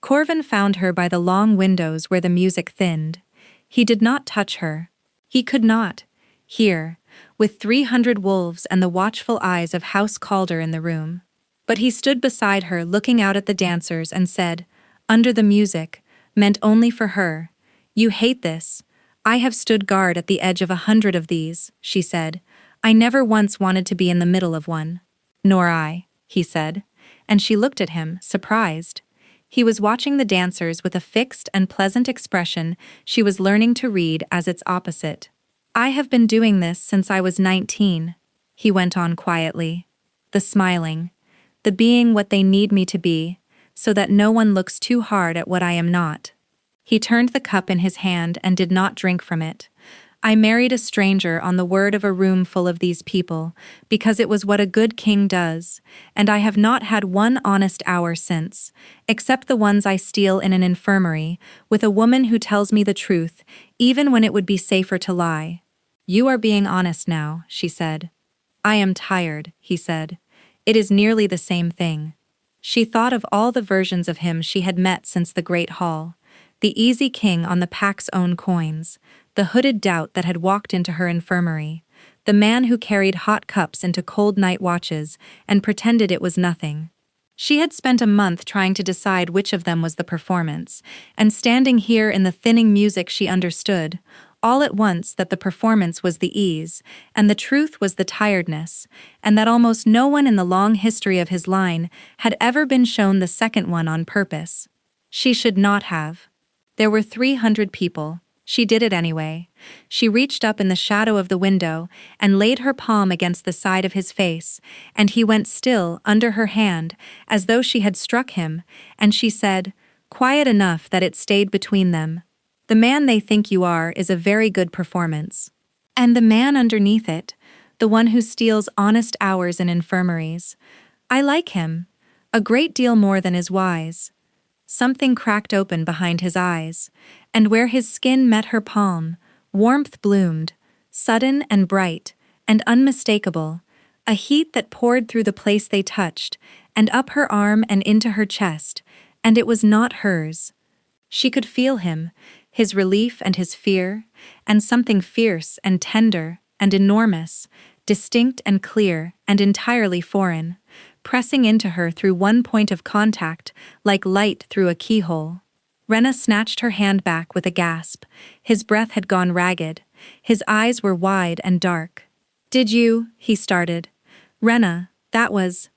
Corvin found her by the long windows where the music thinned. He did not touch her. He could not. Here, with 300 wolves and the watchful eyes of House Calder in the room. But he stood beside her looking out at the dancers and said, under the music, meant only for her, "You hate this. I have stood guard at the edge of 100 of these," she said. "I never once wanted to be in the middle of one." "Nor I," he said, and she looked at him, surprised. He was watching the dancers with a fixed and pleasant expression she was learning to read as its opposite. "I have been doing this since I was 19, he went on quietly. "The smiling, the being what they need me to be, so that no one looks too hard at what I am not." He turned the cup in his hand and did not drink from it. "I married a stranger on the word of a room full of these people, because it was what a good king does, and I have not had one honest hour since, except the ones I steal in an infirmary, with a woman who tells me the truth, even when it would be safer to lie." "You are being honest now," she said. "I am tired," he said. "It is nearly the same thing." She thought of all the versions of him she had met since the Great Hall. The easy king on the pack's own coins, the hooded doubt that had walked into her infirmary, the man who carried hot cups into cold night watches and pretended it was nothing. She had spent a month trying to decide which of them was the performance, and standing here in the thinning music she understood, all at once, that the performance was the ease, and the truth was the tiredness, and that almost no one in the long history of his line had ever been shown the second one on purpose. She should not have. There were 300 people. She did it anyway. She reached up in the shadow of the window and laid her palm against the side of his face, and he went still under her hand as though she had struck him, and she said, quiet enough that it stayed between them, "The man they think you are is a very good performance." And the man underneath it, the one who steals honest hours in infirmaries, "I like him. A great deal more than is wise." Something cracked open behind his eyes, and where his skin met her palm, warmth bloomed, sudden and bright, and unmistakable, a heat that poured through the place they touched, and up her arm and into her chest, and it was not hers. She could feel him, his relief and his fear, and something fierce and tender and enormous, distinct and clear and entirely foreign, pressing into her through one point of contact, like light through a keyhole. Rena snatched her hand back with a gasp. His breath had gone ragged. His eyes were wide and dark. "Did you?" he started. "Rena, that was—"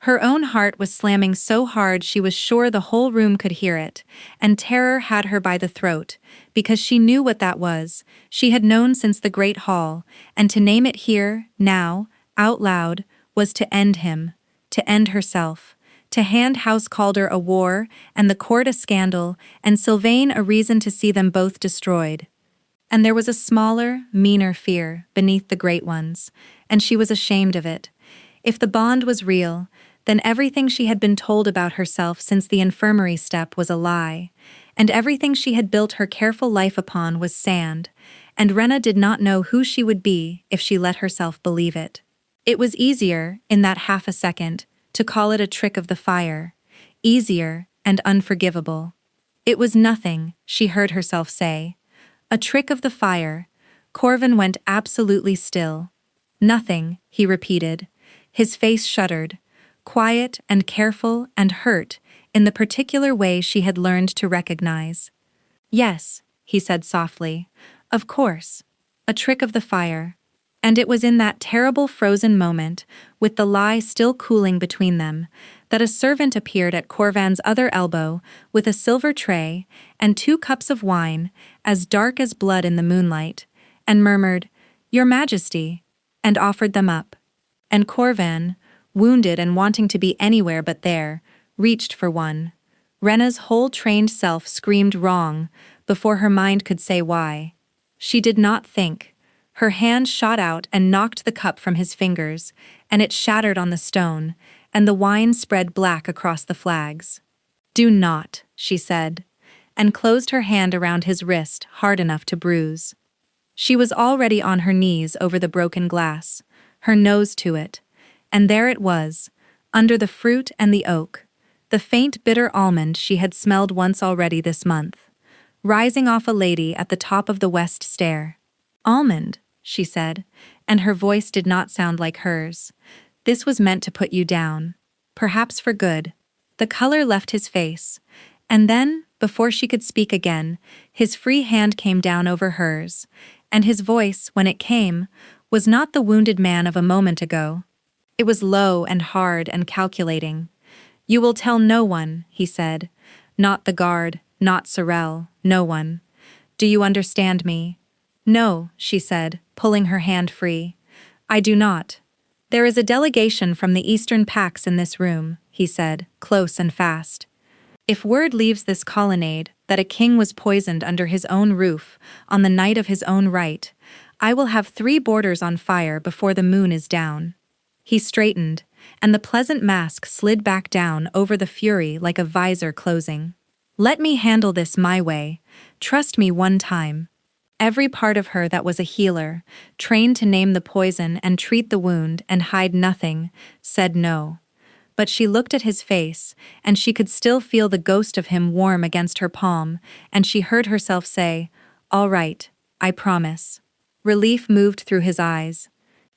Her own heart was slamming so hard she was sure the whole room could hear it, and terror had her by the throat, because she knew what that was. She had known since the Great Hall, and to name it here, now, out loud, was to end him, to end herself, to hand House Calder a war, and the court a scandal, and Sylvain a reason to see them both destroyed. And there was a smaller, meaner fear beneath the great ones, and she was ashamed of it. If the bond was real, then everything she had been told about herself since the infirmary step was a lie, and everything she had built her careful life upon was sand, and Rena did not know who she would be if she let herself believe it. It was easier, in that half a second, to call it a trick of the fire, easier and unforgivable. It was nothing, she heard herself say. A trick of the fire. Corvin went absolutely still. Nothing, he repeated. His face shuddered, quiet and careful and hurt in the particular way she had learned to recognize. Yes, he said softly. Of course. A trick of the fire. And it was in that terrible frozen moment, with the lie still cooling between them, that a servant appeared at Corvan's other elbow with a silver tray and 2 cups of wine, as dark as blood in the moonlight, and murmured, "Your Majesty," and offered them up. And Corvan, wounded and wanting to be anywhere but there, reached for one. Rena's whole trained self screamed wrong before her mind could say why. She did not think. Her hand shot out and knocked the cup from his fingers, and it shattered on the stone, and the wine spread black across the flags. "Do not," she said, and closed her hand around his wrist hard enough to bruise. She was already on her knees over the broken glass, her nose to it, and there it was, under the fruit and the oak, the faint bitter almond she had smelled once already this month, rising off a lady at the top of the west stair. "Almond," she said, and her voice did not sound like hers. "This was meant to put you down. Perhaps for good." The color left his face, and then, before she could speak again, his free hand came down over hers, and his voice, when it came, was not the wounded man of a moment ago. It was low and hard and calculating. "You will tell no one," he said. "Not the guard, not Sorel, no one. Do you understand me?" "No," she said, pulling her hand free. "I do not." "There is a delegation from the Eastern Pax in this room," he said, close and fast. "If word leaves this colonnade that a king was poisoned under his own roof on the night of his own right, I will have 3 borders on fire before the moon is down." He straightened, and the pleasant mask slid back down over the fury like a visor closing. "Let me handle this my way. Trust me one time." Every part of her that was a healer, trained to name the poison and treat the wound and hide nothing, said no. But she looked at his face, and she could still feel the ghost of him warm against her palm, and she heard herself say, "All right, I promise." Relief moved through his eyes.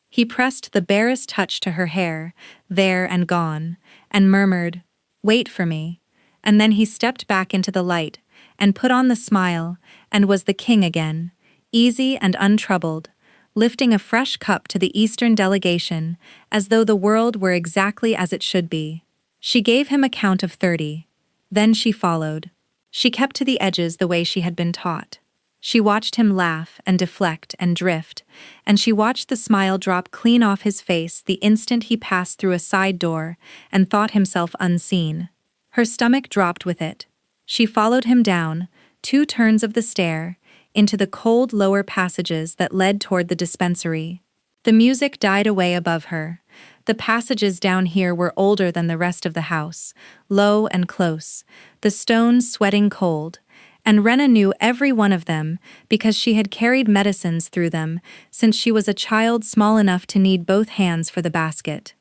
He pressed the barest touch to her hair, there and gone, and murmured, "Wait for me." And then he stepped back into the light, and put on the smile, and was the king again, easy and untroubled, lifting a fresh cup to the Eastern delegation, as though the world were exactly as it should be. She gave him a count of 30. Then she followed. She kept to the edges the way she had been taught. She watched him laugh and deflect and drift, and she watched the smile drop clean off his face the instant he passed through a side door and thought himself unseen. Her stomach dropped with it. She followed him down, 2 turns of the stair, into the cold lower passages that led toward the dispensary. The music died away above her. The passages down here were older than the rest of the house, low and close, the stones sweating cold, and Rena knew every one of them because she had carried medicines through them since she was a child small enough to need both hands for the basket.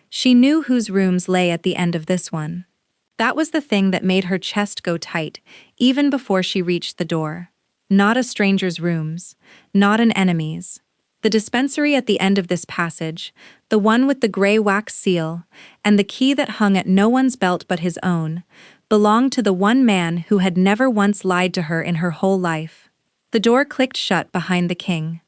She knew whose rooms lay at the end of this one. That was the thing that made her chest go tight, even before she reached the door. Not a stranger's rooms, not an enemy's. The dispensary at the end of this passage, the one with the gray wax seal, and the key that hung at no one's belt but his own, belonged to the one man who had never once lied to her in her whole life. The door clicked shut behind the king.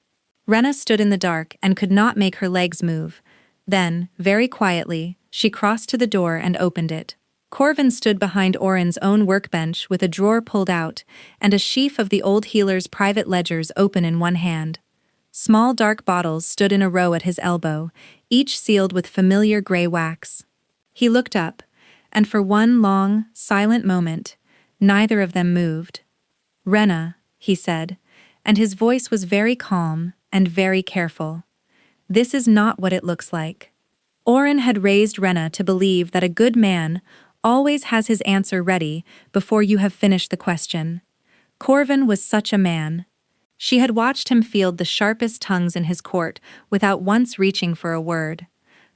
Rena stood in the dark and could not make her legs move. Then, very quietly, she crossed to the door and opened it. Corvin stood behind Oren's own workbench with a drawer pulled out and a sheaf of the old healer's private ledgers open in one hand. Small dark bottles stood in a row at his elbow, each sealed with familiar gray wax. He looked up, and for one long, silent moment, neither of them moved. "Rena," he said, and his voice was very calm and very careful. "This is not what it looks like. Oren had raised Rena to believe that a good man always has his answer ready before you have finished the question. Corvin was such a man. She had watched him field the sharpest tongues in his court without once reaching for a word.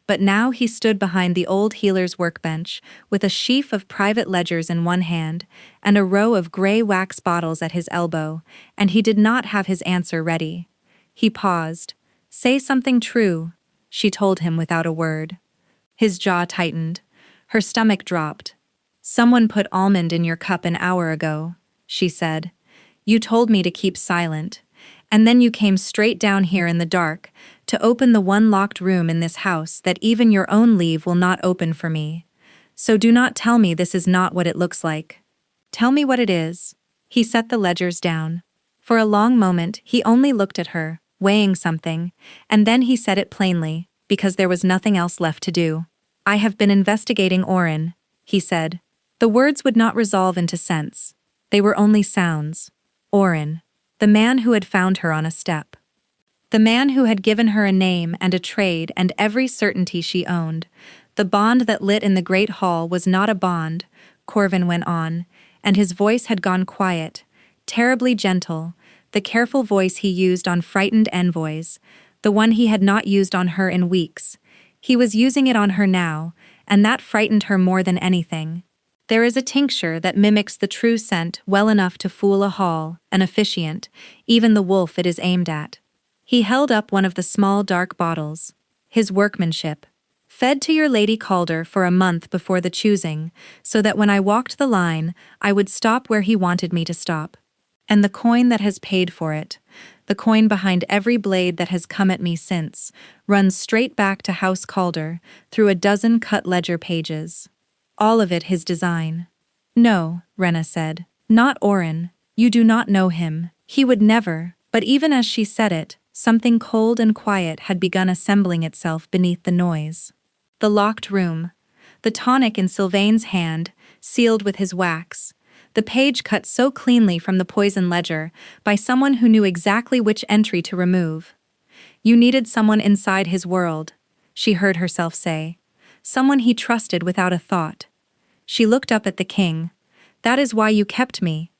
But now he stood behind the old healer's workbench with a sheaf of private ledgers in one hand and a row of gray wax bottles at his elbow, and he did not have his answer ready. He paused. "Say something true," she told him without a word. His jaw tightened. Her stomach dropped. "Someone put almond in your cup an hour ago," she said. "You told me to keep silent. And then you came straight down here in the dark to open the one locked room in this house that even your own leave will not open for me. So do not tell me this is not what it looks like. Tell me what it is." He set the ledgers down. For a long moment, he only looked at her, weighing something, and then he said it plainly, because there was nothing else left to do. "I have been investigating Oren," he said. The words would not resolve into sense. They were only sounds. Oren. The man who had found her on a step. The man who had given her a name and a trade and every certainty she owned. The bond that lit in the great hall was not a bond, Corvin went on, and his voice had gone quiet, terribly gentle, the careful voice he used on frightened envoys, the one he had not used on her in weeks. He was using it on her now, and that frightened her more than anything. There is a tincture that mimics the true scent well enough to fool a hall, an officiant, even the wolf it is aimed at. He held up one of the small dark bottles. His workmanship. "Fed to your Lady Calder for a month before the choosing, so that when I walked the line, I would stop where he wanted me to stop. And the coin that has paid for it, the coin behind every blade that has come at me since, runs straight back to House Calder, through a dozen cut ledger pages. All of it his design." "No," Rena said. "Not Oren. You do not know him. He would never." But even as she said it, something cold and quiet had begun assembling itself beneath the noise. The locked room. The tonic in Sylvain's hand, sealed with his wax. The page cut so cleanly from the poison ledger, by someone who knew exactly which entry to remove. "You needed someone inside his world," she heard herself say. "Someone he trusted without a thought." She looked up at the king. "That is why you kept me.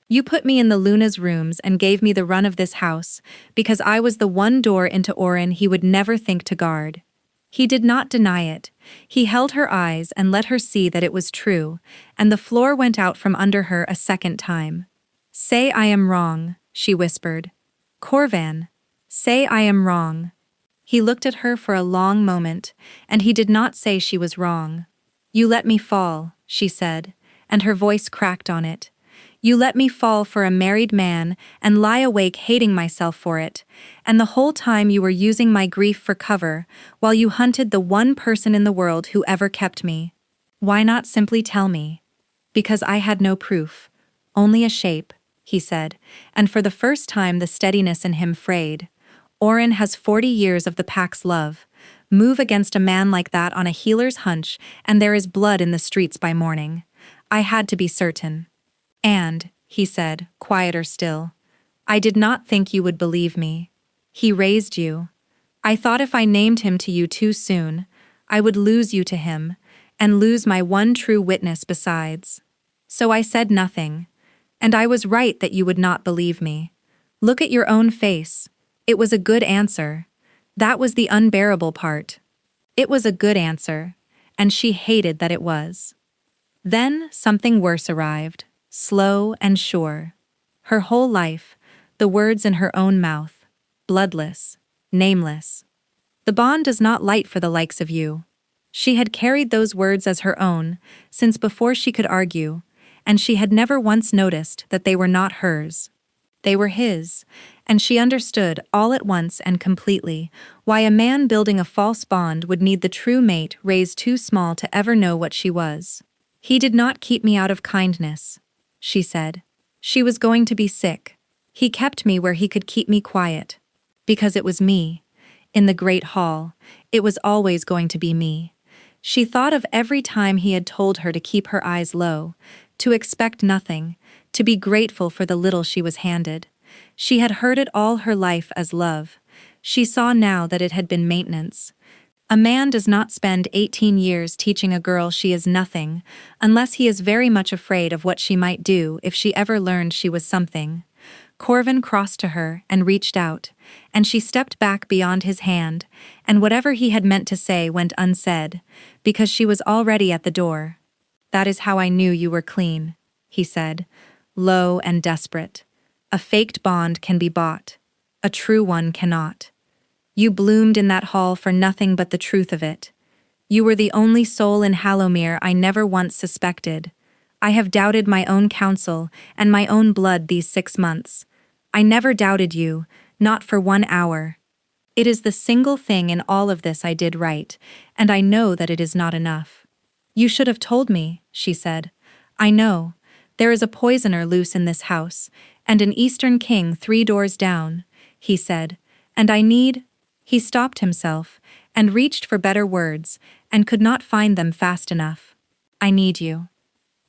You put me in the Luna's rooms and gave me the run of this house, because I was the one door into Oren he would never think to guard." He did not deny it. He held her eyes and let her see that it was true, and the floor went out from under her a second time. "Say I am wrong," she whispered. "Corvan, say I am wrong." He looked at her for a long moment, and he did not say she was wrong. "You let me fall," she said, and her voice cracked on it. "You let me fall for a married man and lie awake hating myself for it, and the whole time you were using my grief for cover, while you hunted the one person in the world who ever kept me. Why not simply tell me?" "Because I had no proof. Only a shape," he said, and for the first time the steadiness in him frayed. "Oren has 40 years of the pack's love. Move against a man like that on a healer's hunch, and there is blood in the streets by morning. I had to be certain." "And," he said, quieter still, "I did not think you would believe me. He raised you. I thought if I named him to you too soon, I would lose you to him, and lose my one true witness besides. So I said nothing. And I was right that you would not believe me. Look at your own face. It was a good answer. That was the unbearable part. It was a good answer, and she hated that it was. Then something worse arrived, slow and sure. Her whole life, the words in her own mouth, bloodless, nameless. "The bond does not light for the likes of you." She had carried those words as her own, since before she could argue, and she had never once noticed that they were not hers. They were his, and she understood all at once and completely why a man building a false bond would need the true mate raised too small to ever know what she was. "He did not keep me out of kindness," she said. "She was going to be sick. He kept me where he could keep me quiet. Because it was me. In the great hall, it was always going to be me." She thought of every time he had told her to keep her eyes low, to expect nothing, to be grateful for the little she was handed. She had heard it all her life as love. She saw now that it had been maintenance. A man does not spend 18 years teaching a girl she is nothing, unless he is very much afraid of what she might do if she ever learned she was something. Corvin crossed to her and reached out, and she stepped back beyond his hand, and whatever he had meant to say went unsaid, because she was already at the door. "That is how I knew you were clean," he said, low and desperate. "A faked bond can be bought. A true one cannot. You bloomed in that hall for nothing but the truth of it. You were the only soul in Hallowmere I never once suspected. I have doubted my own counsel and my own blood these 6 months. I never doubted you, not for 1 hour. It is the single thing in all of this I did right, and I know that it is not enough." "You should have told me," she said. "I know. There is a poisoner loose in this house, and an Eastern king 3 doors down," he said, "and I need—" He stopped himself, and reached for better words, and could not find them fast enough. "I need you."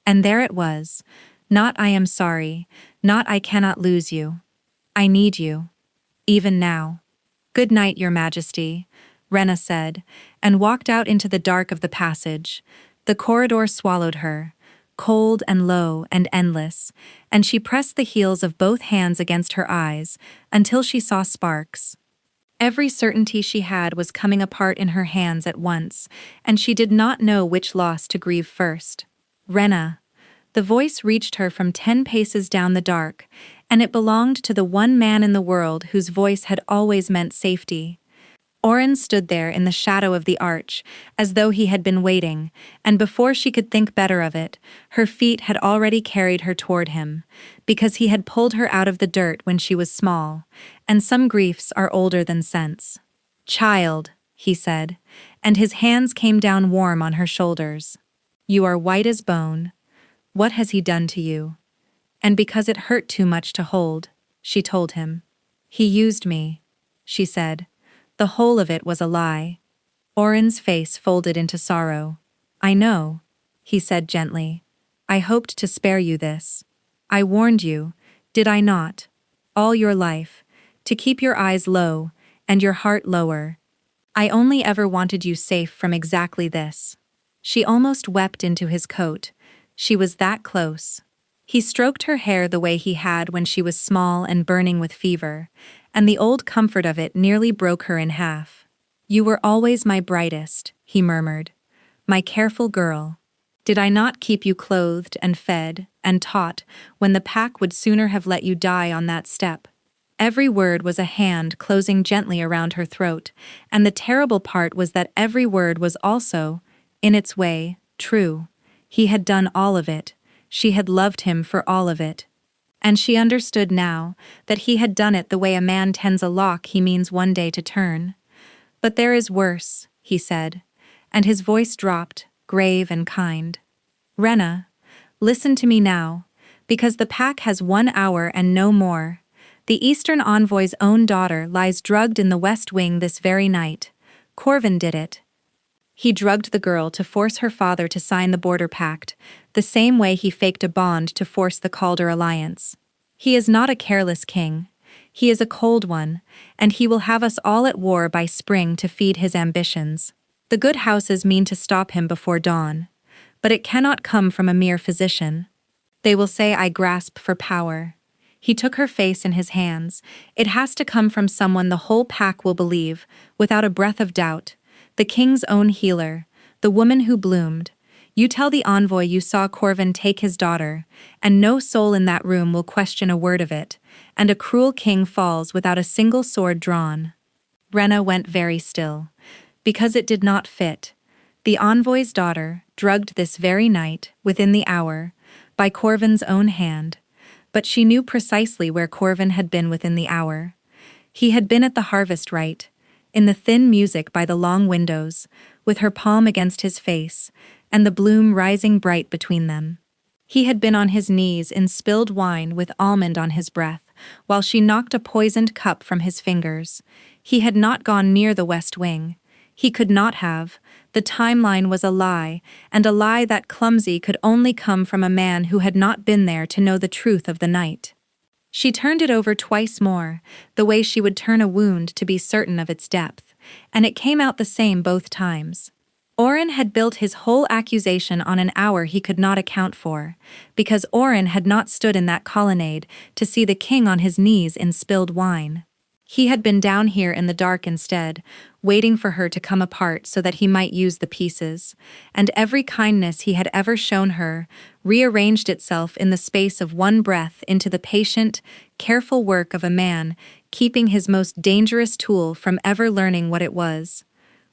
And there it was. Not "I am sorry," not "I cannot lose you." "I need you. Even now." "Good night, Your Majesty," Rena said, and walked out into the dark of the passage. The corridor swallowed her, cold and low and endless, and she pressed the heels of both hands against her eyes until she saw sparks. Every certainty she had was coming apart in her hands at once, and she did not know which loss to grieve first. "Rena." The voice reached her from 10 paces down the dark, and it belonged to the one man in the world whose voice had always meant safety. Oren stood there in the shadow of the arch, as though he had been waiting, and before she could think better of it, her feet had already carried her toward him, because he had pulled her out of the dirt when she was small, and some griefs are older than sense. "Child," he said, and his hands came down warm on her shoulders. "You are white as bone. What has he done to you?" "And because it hurt too much to hold," she told him. "He used me," she said. The whole of it was a lie. Oren's face folded into sorrow. "I know," he said gently. "I hoped to spare you this. I warned you, did I not? All your life, to keep your eyes low, and your heart lower. I only ever wanted you safe from exactly this." She almost wept into his coat. She was that close. He stroked her hair the way he had when she was small and burning with fever, and the old comfort of it nearly broke her in half. "You were always my brightest," he murmured. "My careful girl. Did I not keep you clothed and fed and taught when the pack would sooner have let you die on that step?" Every word was a hand closing gently around her throat, and the terrible part was that every word was also, in its way, true. He had done all of it. She had loved him for all of it. And she understood now that he had done it the way a man tends a lock he means one day to turn. "But there is worse," he said, and his voice dropped, grave and kind. "Rena, listen to me now, because the pack has 1 hour and no more. The Eastern Envoy's own daughter lies drugged in the West Wing this very night. Corvin did it. He drugged the girl to force her father to sign the border pact, the same way he faked a bond to force the Calder alliance. He is not a careless king. He is a cold one, and he will have us all at war by spring to feed his ambitions. The good houses mean to stop him before dawn, but it cannot come from a mere physician. They will say I grasp for power." He took her face in his hands. "It has to come from someone the whole pack will believe, without a breath of doubt. The king's own healer, the woman who bloomed. You tell the envoy you saw Corvin take his daughter, and no soul in that room will question a word of it, and a cruel king falls without a single sword drawn." Rena went very still, because it did not fit. The envoy's daughter, drugged this very night, within the hour, by Corvin's own hand, but she knew precisely where Corvin had been within the hour. He had been at the harvest rite, in the thin music by the long windows, with her palm against his face, and the bloom rising bright between them. He had been on his knees in spilled wine with almond on his breath, while she knocked a poisoned cup from his fingers. He had not gone near the West Wing. He could not have. The timeline was a lie, and a lie that clumsy could only come from a man who had not been there to know the truth of the night. She turned it over twice more, the way she would turn a wound to be certain of its depth, and it came out the same both times. Oren had built his whole accusation on an hour he could not account for, because Oren had not stood in that colonnade to see the king on his knees in spilled wine. He had been down here in the dark instead, waiting for her to come apart so that he might use the pieces, and every kindness he had ever shown her rearranged itself in the space of one breath into the patient, careful work of a man keeping his most dangerous tool from ever learning what it was,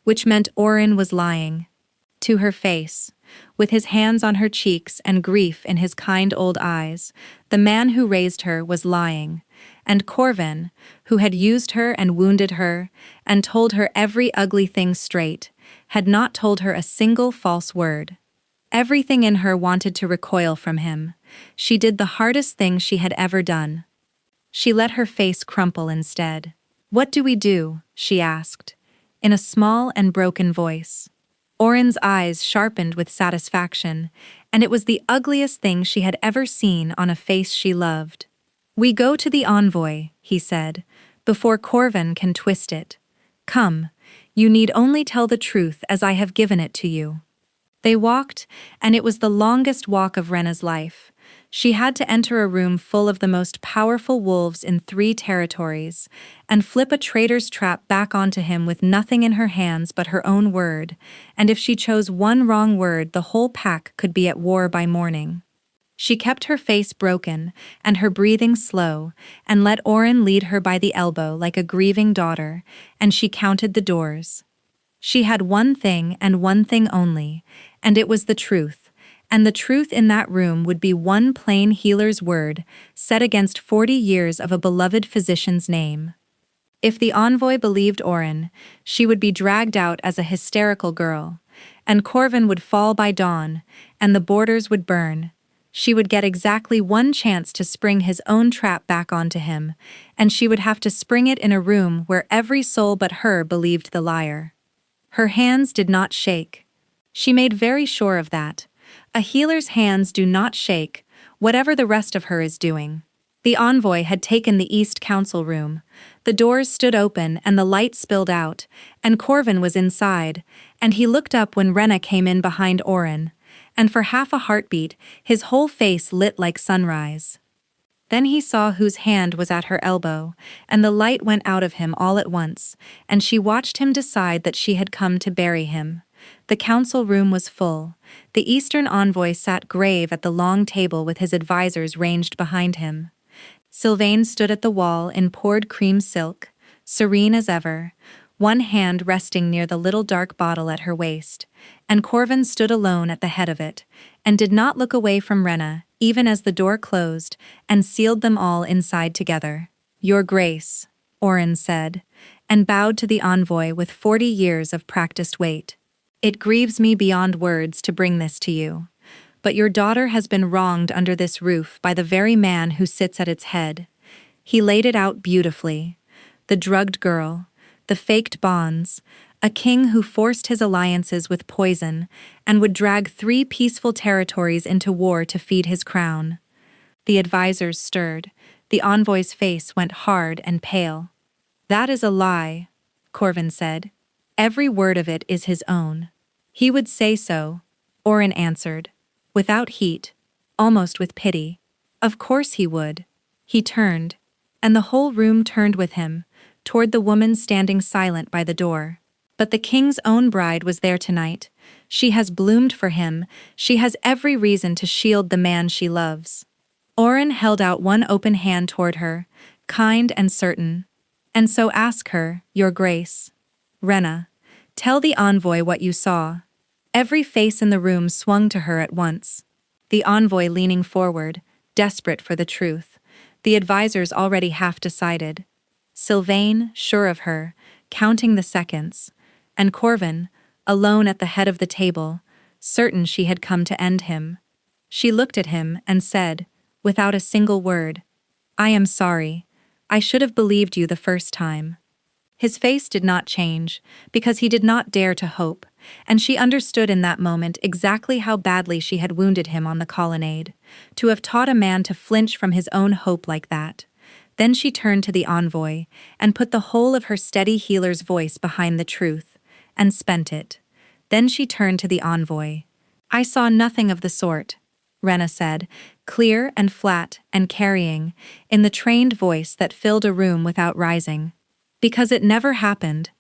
which meant Oren was lying. To her face, with his hands on her cheeks and grief in his kind old eyes, the man who raised her was lying. And Corvin, who had used her and wounded her, and told her every ugly thing straight, had not told her a single false word. Everything in her wanted to recoil from him. She did the hardest thing she had ever done. She let her face crumple instead. "What do we do?" she asked, in a small and broken voice. Oren's eyes sharpened with satisfaction, and it was the ugliest thing she had ever seen on a face she loved. "We go to the envoy," he said, "before Corvin can twist it. Come, you need only tell the truth as I have given it to you." They walked, and it was the longest walk of Rena's life. She had to enter a room full of the most powerful wolves in 3 territories, and flip a traitor's trap back onto him with nothing in her hands but her own word, and if she chose one wrong word the whole pack could be at war by morning. She kept her face broken and her breathing slow, and let Oren lead her by the elbow like a grieving daughter, and she counted the doors. She had one thing and one thing only, and it was the truth, and the truth in that room would be one plain healer's word set against 40 years of a beloved physician's name. If the envoy believed Oren, she would be dragged out as a hysterical girl, and Corvin would fall by dawn, and the borders would burn. She would get exactly one chance to spring his own trap back onto him, and she would have to spring it in a room where every soul but her believed the liar. Her hands did not shake. She made very sure of that. A healer's hands do not shake, whatever the rest of her is doing. The envoy had taken the East Council room. The doors stood open and the light spilled out, and Corvin was inside, and he looked up when Rena came in behind Oren, and for half a heartbeat, his whole face lit like sunrise. Then he saw whose hand was at her elbow, and the light went out of him all at once, and she watched him decide that she had come to bury him. The council room was full. The Eastern envoy sat grave at the long table with his advisors ranged behind him. Sylvain stood at the wall in poured cream silk, serene as ever, one hand resting near the little dark bottle at her waist, and Corvin stood alone at the head of it, and did not look away from Rena, even as the door closed and sealed them all inside together. "Your Grace," Oren said, and bowed to the envoy with 40 years of practiced weight. "It grieves me beyond words to bring this to you, but your daughter has been wronged under this roof by the very man who sits at its head." He laid it out beautifully. The drugged girl, the faked bonds, a king who forced his alliances with poison and would drag 3 peaceful territories into war to feed his crown. The advisors stirred. The envoy's face went hard and pale. "That is a lie," Corvin said. "Every word of it is his own." "He would say so," Oren answered, without heat, almost with pity. "Of course he would." He turned, and the whole room turned with him, toward the woman standing silent by the door. But the king's own bride was there tonight. She has bloomed for him. She has every reason to shield the man she loves. Oren held out one open hand toward her, kind and certain. "And so ask her, Your Grace." "Rena, tell the envoy what you saw." Every face in the room swung to her at once. The envoy leaning forward, desperate for the truth. The advisors already half decided. Sylvain, sure of her, counting the seconds. And Corvin, alone at the head of the table, certain she had come to end him. She looked at him and said, without a single word, "I am sorry. I should have believed you the first time." His face did not change, because he did not dare to hope, and she understood in that moment exactly how badly she had wounded him on the colonnade, to have taught a man to flinch from his own hope like that. Then she turned to the envoy, and put the whole of her steady healer's voice behind the truth, and spent it. Then she turned to the envoy. "I saw nothing of the sort," Rena said, clear and flat and carrying, in the trained voice that filled a room without rising. "Because it never happened.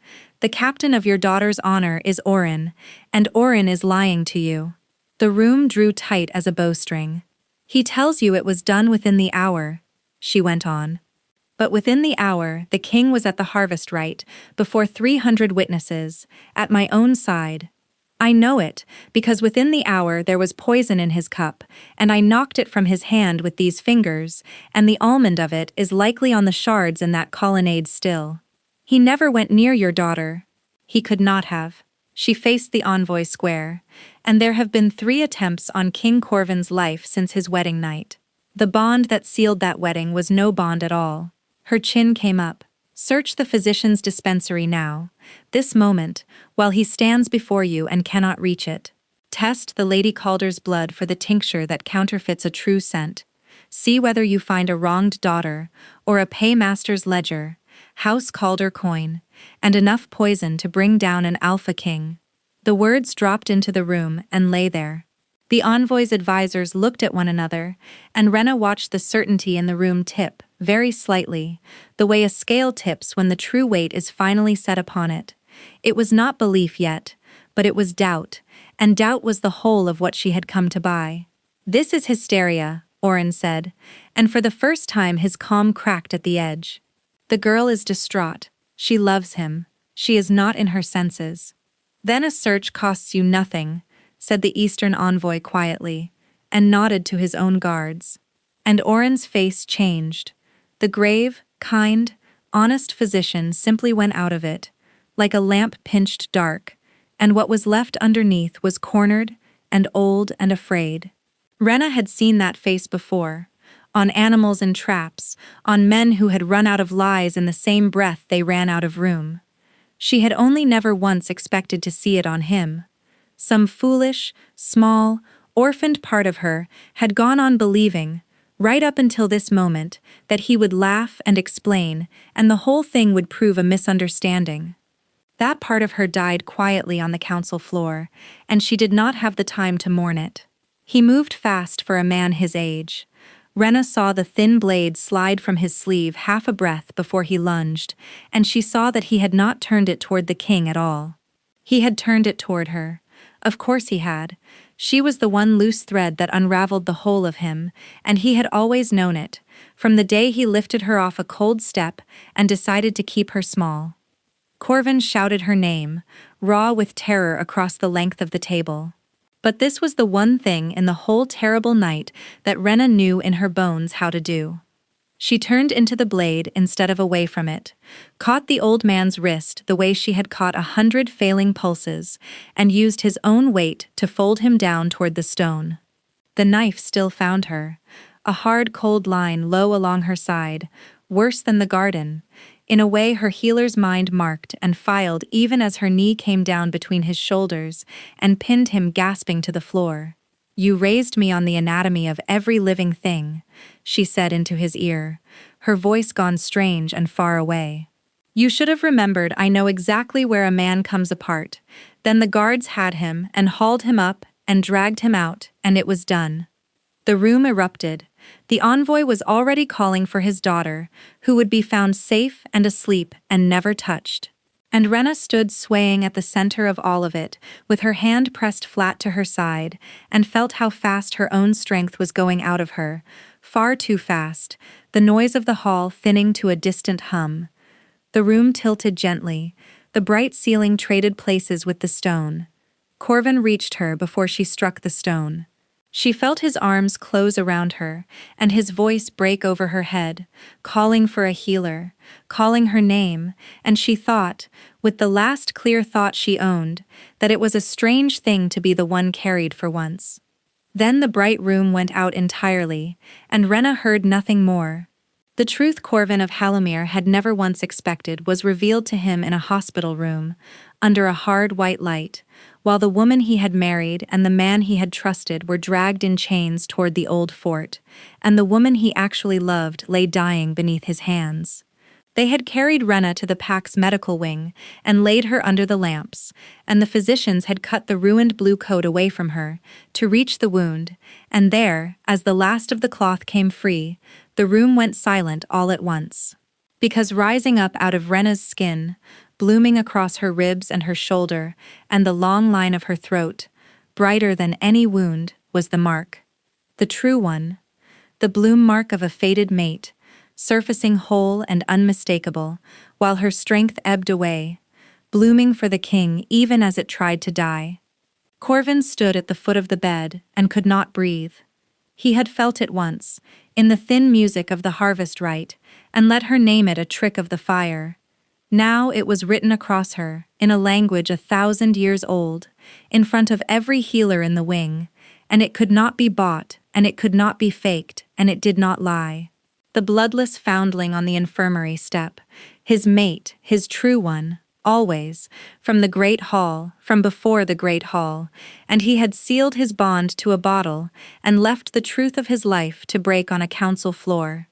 The captain of your daughter's honor is Orin, and Orin is lying to you." The room drew tight as a bowstring. "He tells you it was done within the hour," she went on. "But within the hour, the king was at the harvest rite, before 300 witnesses, at my own side. I know it, because within the hour there was poison in his cup, and I knocked it from his hand with these fingers, and the almond of it is likely on the shards in that colonnade still. He never went near your daughter. He could not have." She faced the envoy square. "And there have been 3 attempts on King Corvin's life since his wedding night. The bond that sealed that wedding was no bond at all." Her chin came up. "Search the physician's dispensary now, this moment, while he stands before you and cannot reach it. Test the Lady Calder's blood for the tincture that counterfeits a true scent. See whether you find a wronged daughter, or a paymaster's ledger, House Calder coin, and enough poison to bring down an alpha king." The words dropped into the room and lay there. The envoy's advisors looked at one another, and Rena watched the certainty in the room tip, very slightly, the way a scale tips when the true weight is finally set upon it. It was not belief yet, but it was doubt, and doubt was the whole of what she had come to buy. "This is hysteria," Orin said, and for the first time his calm cracked at the edge. "The girl is distraught. She loves him. She is not in her senses." "Then a search costs you nothing," said the Eastern envoy quietly, and nodded to his own guards. And Orin's face changed. The grave, kind, honest physician simply went out of it, like a lamp pinched dark, and what was left underneath was cornered and old and afraid. Rena had seen that face before, on animals in traps, on men who had run out of lies in the same breath they ran out of room. She had only never once expected to see it on him. Some foolish, small, orphaned part of her had gone on believing, right up until this moment, that he would laugh and explain, and the whole thing would prove a misunderstanding. That part of her died quietly on the council floor, and she did not have the time to mourn it. He moved fast for a man his age. Rena saw the thin blade slide from his sleeve half a breath before he lunged, and she saw that he had not turned it toward the king at all. He had turned it toward her. Of course he had. She was the one loose thread that unraveled the whole of him, and he had always known it, from the day he lifted her off a cold step and decided to keep her small. Corvin shouted her name, raw with terror across the length of the table. But this was the one thing in the whole terrible night that Rena knew in her bones how to do. She turned into the blade instead of away from it, caught the old man's wrist the way she had caught 100 failing pulses, and used his own weight to fold him down toward the stone. The knife still found her, a hard cold line low along her side, worse than the garden, in a way her healer's mind marked and filed even as her knee came down between his shoulders and pinned him gasping to the floor. "You raised me on the anatomy of every living thing," she said into his ear, her voice gone strange and far away. "You should have remembered I know exactly where a man comes apart." Then the guards had him and hauled him up and dragged him out, and it was done. The room erupted. The envoy was already calling for his daughter, who would be found safe and asleep and never touched. And Rena stood swaying at the center of all of it, with her hand pressed flat to her side, and felt how fast her own strength was going out of her, far too fast, the noise of the hall thinning to a distant hum. The room tilted gently, the bright ceiling traded places with the stone. Corvin reached her before she struck the stone. She felt his arms close around her, and his voice break over her head, calling for a healer, calling her name, and she thought, with the last clear thought she owned, that it was a strange thing to be the one carried for once. Then the bright room went out entirely, and Rena heard nothing more. The truth Corvin of Halomir had never once expected was revealed to him in a hospital room, under a hard white light, while the woman he had married and the man he had trusted were dragged in chains toward the old fort, and the woman he actually loved lay dying beneath his hands. They had carried Rena to the pack's medical wing and laid her under the lamps, and the physicians had cut the ruined blue coat away from her to reach the wound, and there, as the last of the cloth came free, the room went silent all at once. Because rising up out of Rena's skin, blooming across her ribs and her shoulder, and the long line of her throat, brighter than any wound, was the mark. The true one. The bloom mark of a fated mate, surfacing whole and unmistakable, while her strength ebbed away, blooming for the king even as it tried to die. Corvin stood at the foot of the bed and could not breathe. He had felt it once, in the thin music of the harvest rite, and let her name it a trick of the fire. Now it was written across her, in a language 1,000 years old, in front of every healer in the wing, and it could not be bought, and it could not be faked, and it did not lie. The bloodless foundling on the infirmary step, his mate, his true one, always, from the great hall, from before the great hall, and he had sealed his bond to a bottle and left the truth of his life to break on a council floor.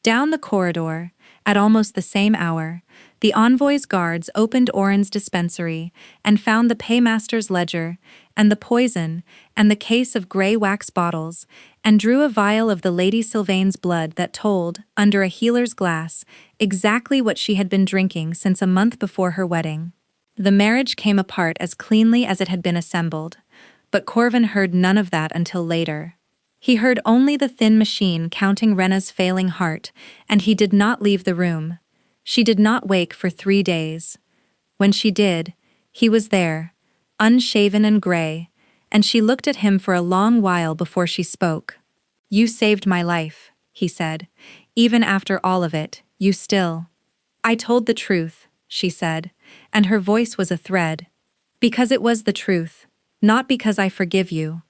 Down the corridor, at almost the same hour, the envoy's guards opened Oren's dispensary and found the paymaster's ledger, and the poison, and the case of grey wax bottles, and drew a vial of the Lady Sylvain's blood that told, under a healer's glass, exactly what she had been drinking since a month before her wedding. The marriage came apart as cleanly as it had been assembled, but Corvin heard none of that until later. He heard only the thin machine counting Rena's failing heart, and he did not leave the room. She did not wake for 3 days. When she did, he was there, unshaven and grey, and she looked at him for a long while before she spoke. "You saved my life," he said. "Even after all of it, you still—" "I told the truth," she said, and her voice was a thread. "Because it was the truth, not because I forgive you."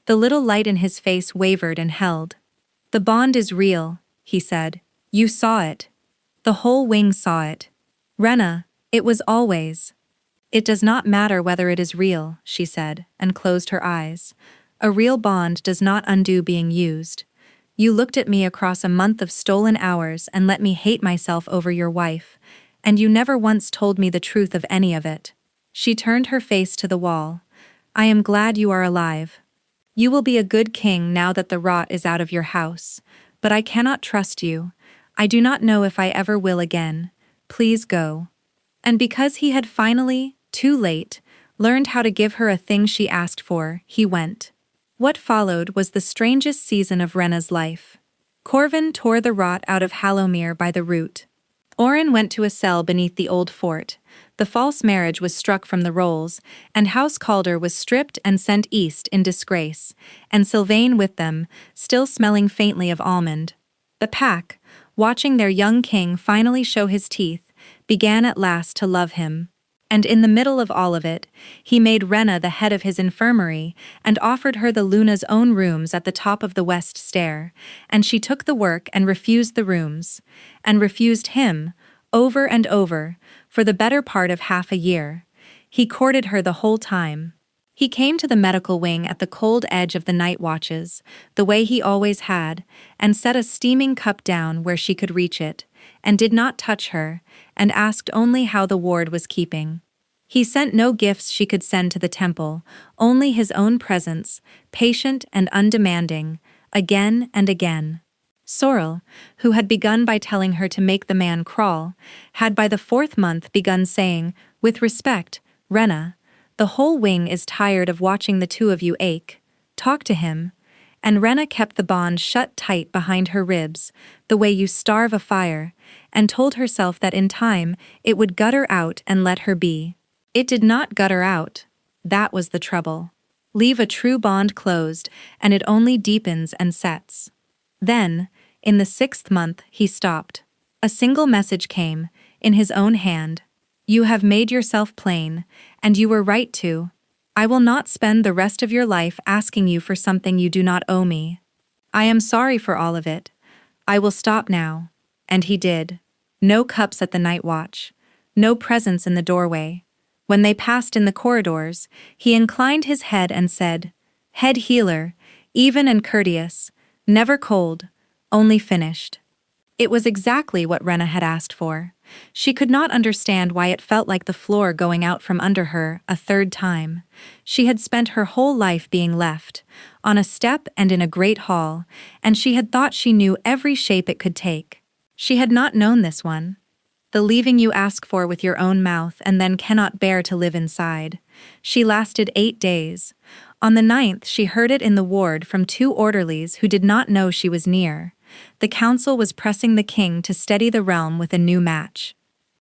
The little light in his face wavered and held. "The bond is real," he said. "You saw it. The whole wing saw it. Rena, it was always—" "It does not matter whether it is real," she said, and closed her eyes. "A real bond does not undo being used. You looked at me across a month of stolen hours and let me hate myself over your wife, and you never once told me the truth of any of it." She turned her face to the wall. "I am glad you are alive. You will be a good king now that the rot is out of your house, but I cannot trust you. I do not know if I ever will again. Please go." And because he had finally, too late, learned how to give her a thing she asked for, he went. What followed was the strangest season of Rena's life. Corvin tore the rot out of Halomir by the root. Oren went to a cell beneath the old fort. The false marriage was struck from the rolls, and House Calder was stripped and sent east in disgrace, and Sylvain with them, still smelling faintly of almond. The pack, watching their young king finally show his teeth, began at last to love him. And in the middle of all of it, he made Rena the head of his infirmary and offered her the Luna's own rooms at the top of the west stair, and she took the work and refused the rooms, and refused him, over and over, for the better part of half a year. He courted her the whole time. He came to the medical wing at the cold edge of the night watches, the way he always had, and set a steaming cup down where she could reach it, and did not touch her, and asked only how the ward was keeping. He sent no gifts she could send to the temple, only his own presence, patient and undemanding, again and again. Sorrel, who had begun by telling her to make the man crawl, had by the 4th month begun saying, with respect, "Rena, the whole wing is tired of watching the two of you ache. Talk to him." And Rena kept the bond shut tight behind her ribs, the way you starve a fire, and told herself that in time it would gutter out and let her be. It did not gutter out. That was the trouble. Leave a true bond closed, and it only deepens and sets. Then, in the 6th month, he stopped. A single message came, in his own hand. "You have made yourself plain, and you were right to. I will not spend the rest of your life asking you for something you do not owe me. I am sorry for all of it. I will stop now." And he did. No cups at the night watch. No presents in the doorway. When they passed in the corridors, he inclined his head and said, "Head healer, even and courteous, never cold, only finished." It was exactly what Rena had asked for. She could not understand why it felt like the floor going out from under her a third time. She had spent her whole life being left, on a step and in a great hall, and she had thought she knew every shape it could take. She had not known this one. The leaving you ask for with your own mouth and then cannot bear to live inside. She lasted 8 days. On the 9th she heard it in the ward from 2 orderlies who did not know she was near. The council was pressing the king to steady the realm with a new match.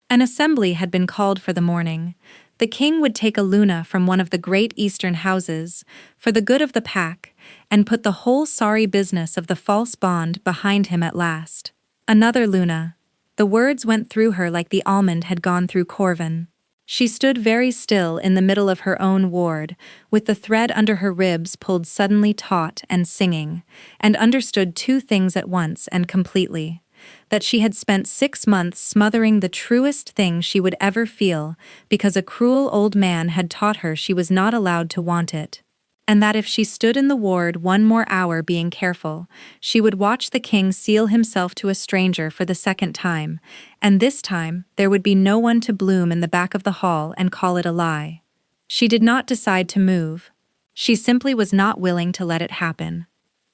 An assembly had been called for the morning. The king would take a Luna from one of the great eastern houses, for the good of the pack, and put the whole sorry business of the false bond behind him at last. Another Luna. The words went through her like the almond had gone through Corvin. She stood very still in the middle of her own ward, with the thread under her ribs pulled suddenly taut and singing, and understood 2 things at once and completely. That she had spent 6 months smothering the truest thing she would ever feel, because a cruel old man had taught her she was not allowed to want it. And that if she stood in the ward 1 more hour being careful, she would watch the king seal himself to a stranger for the 2nd time, and this time there would be no one to bloom in the back of the hall and call it a lie. She did not decide to move. She simply was not willing to let it happen.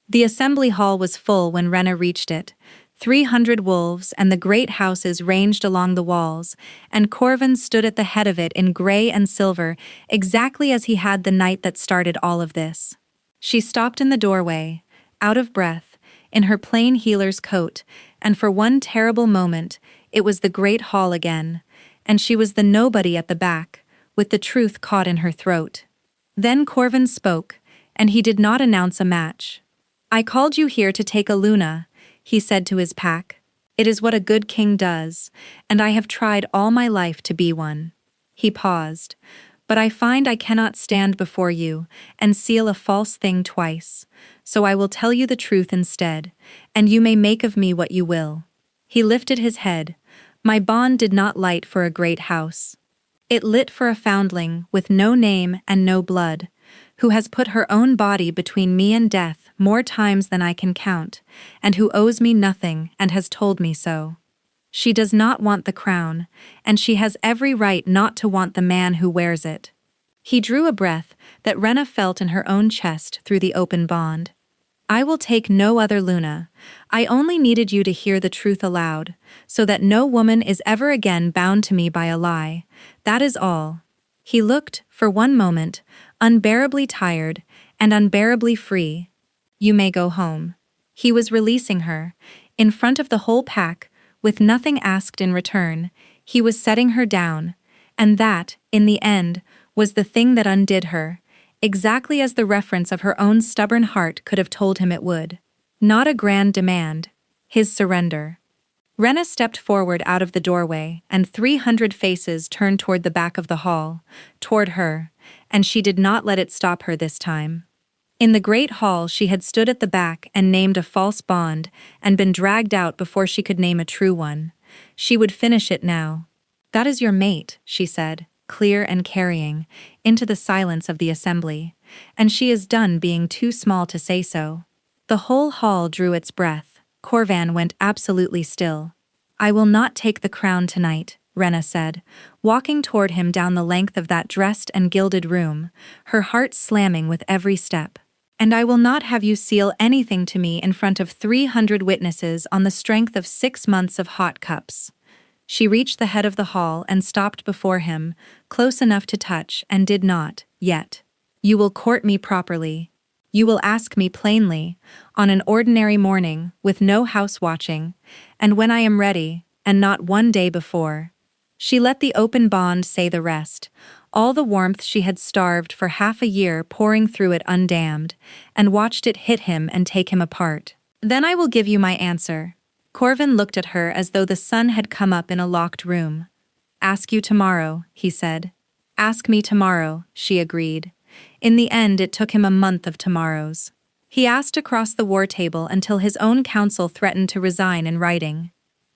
The assembly hall was full when Rena reached it. 300 wolves and the great houses ranged along the walls, and Corvin stood at the head of it in grey and silver, exactly as he had the night that started all of this. She stopped in the doorway, out of breath, in her plain healer's coat, and for one terrible moment, it was the great hall again, and she was the nobody at the back, with the truth caught in her throat. Then Corvin spoke, and he did not announce a match. "I called you here to take a Luna," he said to his pack. "It is what a good king does, and I have tried all my life to be one." He paused. "But I find I cannot stand before you and seal a false thing twice, so I will tell you the truth instead, and you may make of me what you will." He lifted his head. "My bond did not light for a great house. It lit for a foundling with no name and no blood, who has put her own body between me and death more times than I can count, and who owes me nothing and has told me so. She does not want the crown, and she has every right not to want the man who wears it." He drew a breath that Rena felt in her own chest through the open bond. "I will take no other Luna. I only needed you to hear the truth aloud, so that no woman is ever again bound to me by a lie. That is all." He looked, for one moment, unbearably tired and unbearably free. "You may go home." He was releasing her. In front of the whole pack, with nothing asked in return, he was setting her down, and that, in the end, was the thing that undid her, exactly as the reference of her own stubborn heart could have told him it would. Not a grand demand. His surrender. Rena stepped forward out of the doorway, and 300 faces turned toward the back of the hall, toward her, and she did not let it stop her this time. In the great hall she had stood at the back and named a false bond, and been dragged out before she could name a true one. She would finish it now. "That is your mate," she said, clear and carrying, into the silence of the assembly, "and she is done being too small to say so." The whole hall drew its breath. Corvan went absolutely still. "I will not take the crown tonight," Rena said, walking toward him down the length of that dressed and gilded room, her heart slamming with every step. "And I will not have you seal anything to me in front of 300 witnesses on the strength of 6 months of hot cups." She reached the head of the hall and stopped before him, close enough to touch, and did not, yet. "You will court me properly. You will ask me plainly, on an ordinary morning, with no house watching, and when I am ready, and not 1 day before." She let the open bond say the rest, all the warmth she had starved for half a year pouring through it undammed, and watched it hit him and take him apart. "Then I will give you my answer." Corvin looked at her as though the sun had come up in a locked room. "Ask you tomorrow," he said. "Ask me tomorrow," she agreed. In the end it took him a month of tomorrows. He asked across the war table until his own counsel threatened to resign in writing.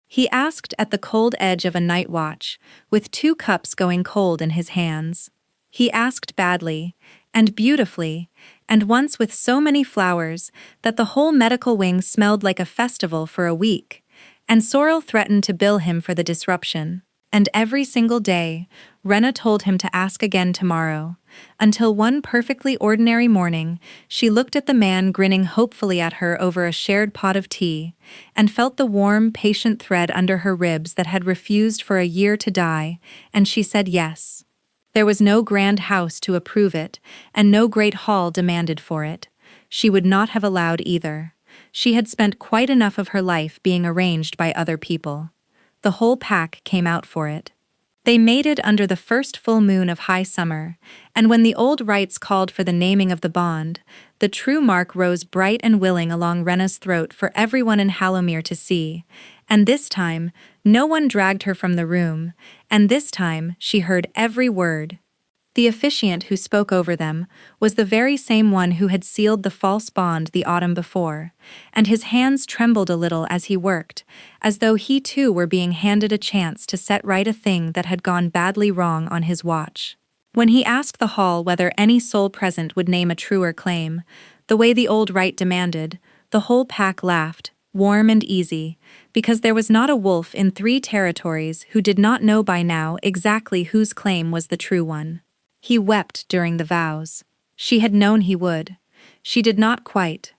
He asked at the cold edge of a night watch, with 2 cups going cold in his hands. He asked badly, and beautifully, and once with so many flowers that the whole medical wing smelled like a festival for a week, and Sorrel threatened to bill him for the disruption. And every single day, Rena told him to ask again tomorrow, until one perfectly ordinary morning, she looked at the man grinning hopefully at her over a shared pot of tea, and felt the warm, patient thread under her ribs that had refused for a year to die, and she said yes. There was no grand house to approve it, and no great hall demanded for it. She would not have allowed either. She had spent quite enough of her life being arranged by other people. The whole pack came out for it. They mated under the first full moon of high summer, and when the old rites called for the naming of the bond, the true mark rose bright and willing along Rena's throat for everyone in Hallowmere to see, and this time, no one dragged her from the room, and this time she heard every word. The officiant who spoke over them was the very same one who had sealed the false bond the autumn before, and his hands trembled a little as he worked, as though he too were being handed a chance to set right a thing that had gone badly wrong on his watch. When he asked the hall whether any soul present would name a truer claim, the way the old rite demanded, the whole pack laughed, warm and easy, because there was not a wolf in 3 territories who did not know by now exactly whose claim was the true one. He wept during the vows. She had known he would. She did not quite,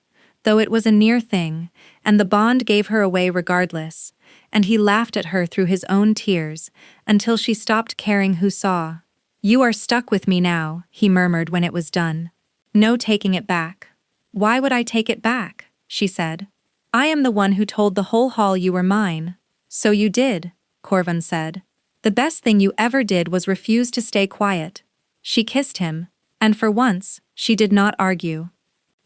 though it was a near thing, and the bond gave her away regardless, and he laughed at her through his own tears, until she stopped caring who saw. "You are stuck with me now," he murmured when it was done. "No taking it back." "Why would I take it back?" she said. "I am the one who told the whole hall you were mine." "So you did," Corvin said. "The best thing you ever did was refuse to stay quiet." She kissed him, and for once, she did not argue.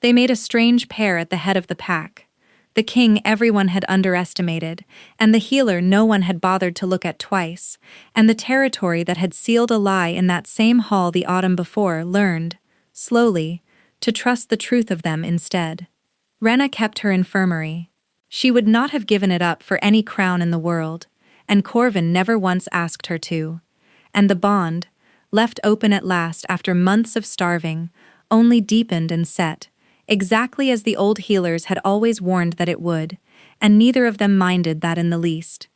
They made a strange pair at the head of the pack. The king everyone had underestimated, and the healer no one had bothered to look at twice, and the territory that had sealed a lie in that same hall the autumn before learned, slowly, to trust the truth of them instead. Rena kept her infirmary. She would not have given it up for any crown in the world, and Corvin never once asked her to. And the bond, left open at last after months of starving, only deepened and set, exactly as the old healers had always warned that it would, and neither of them minded that in the least.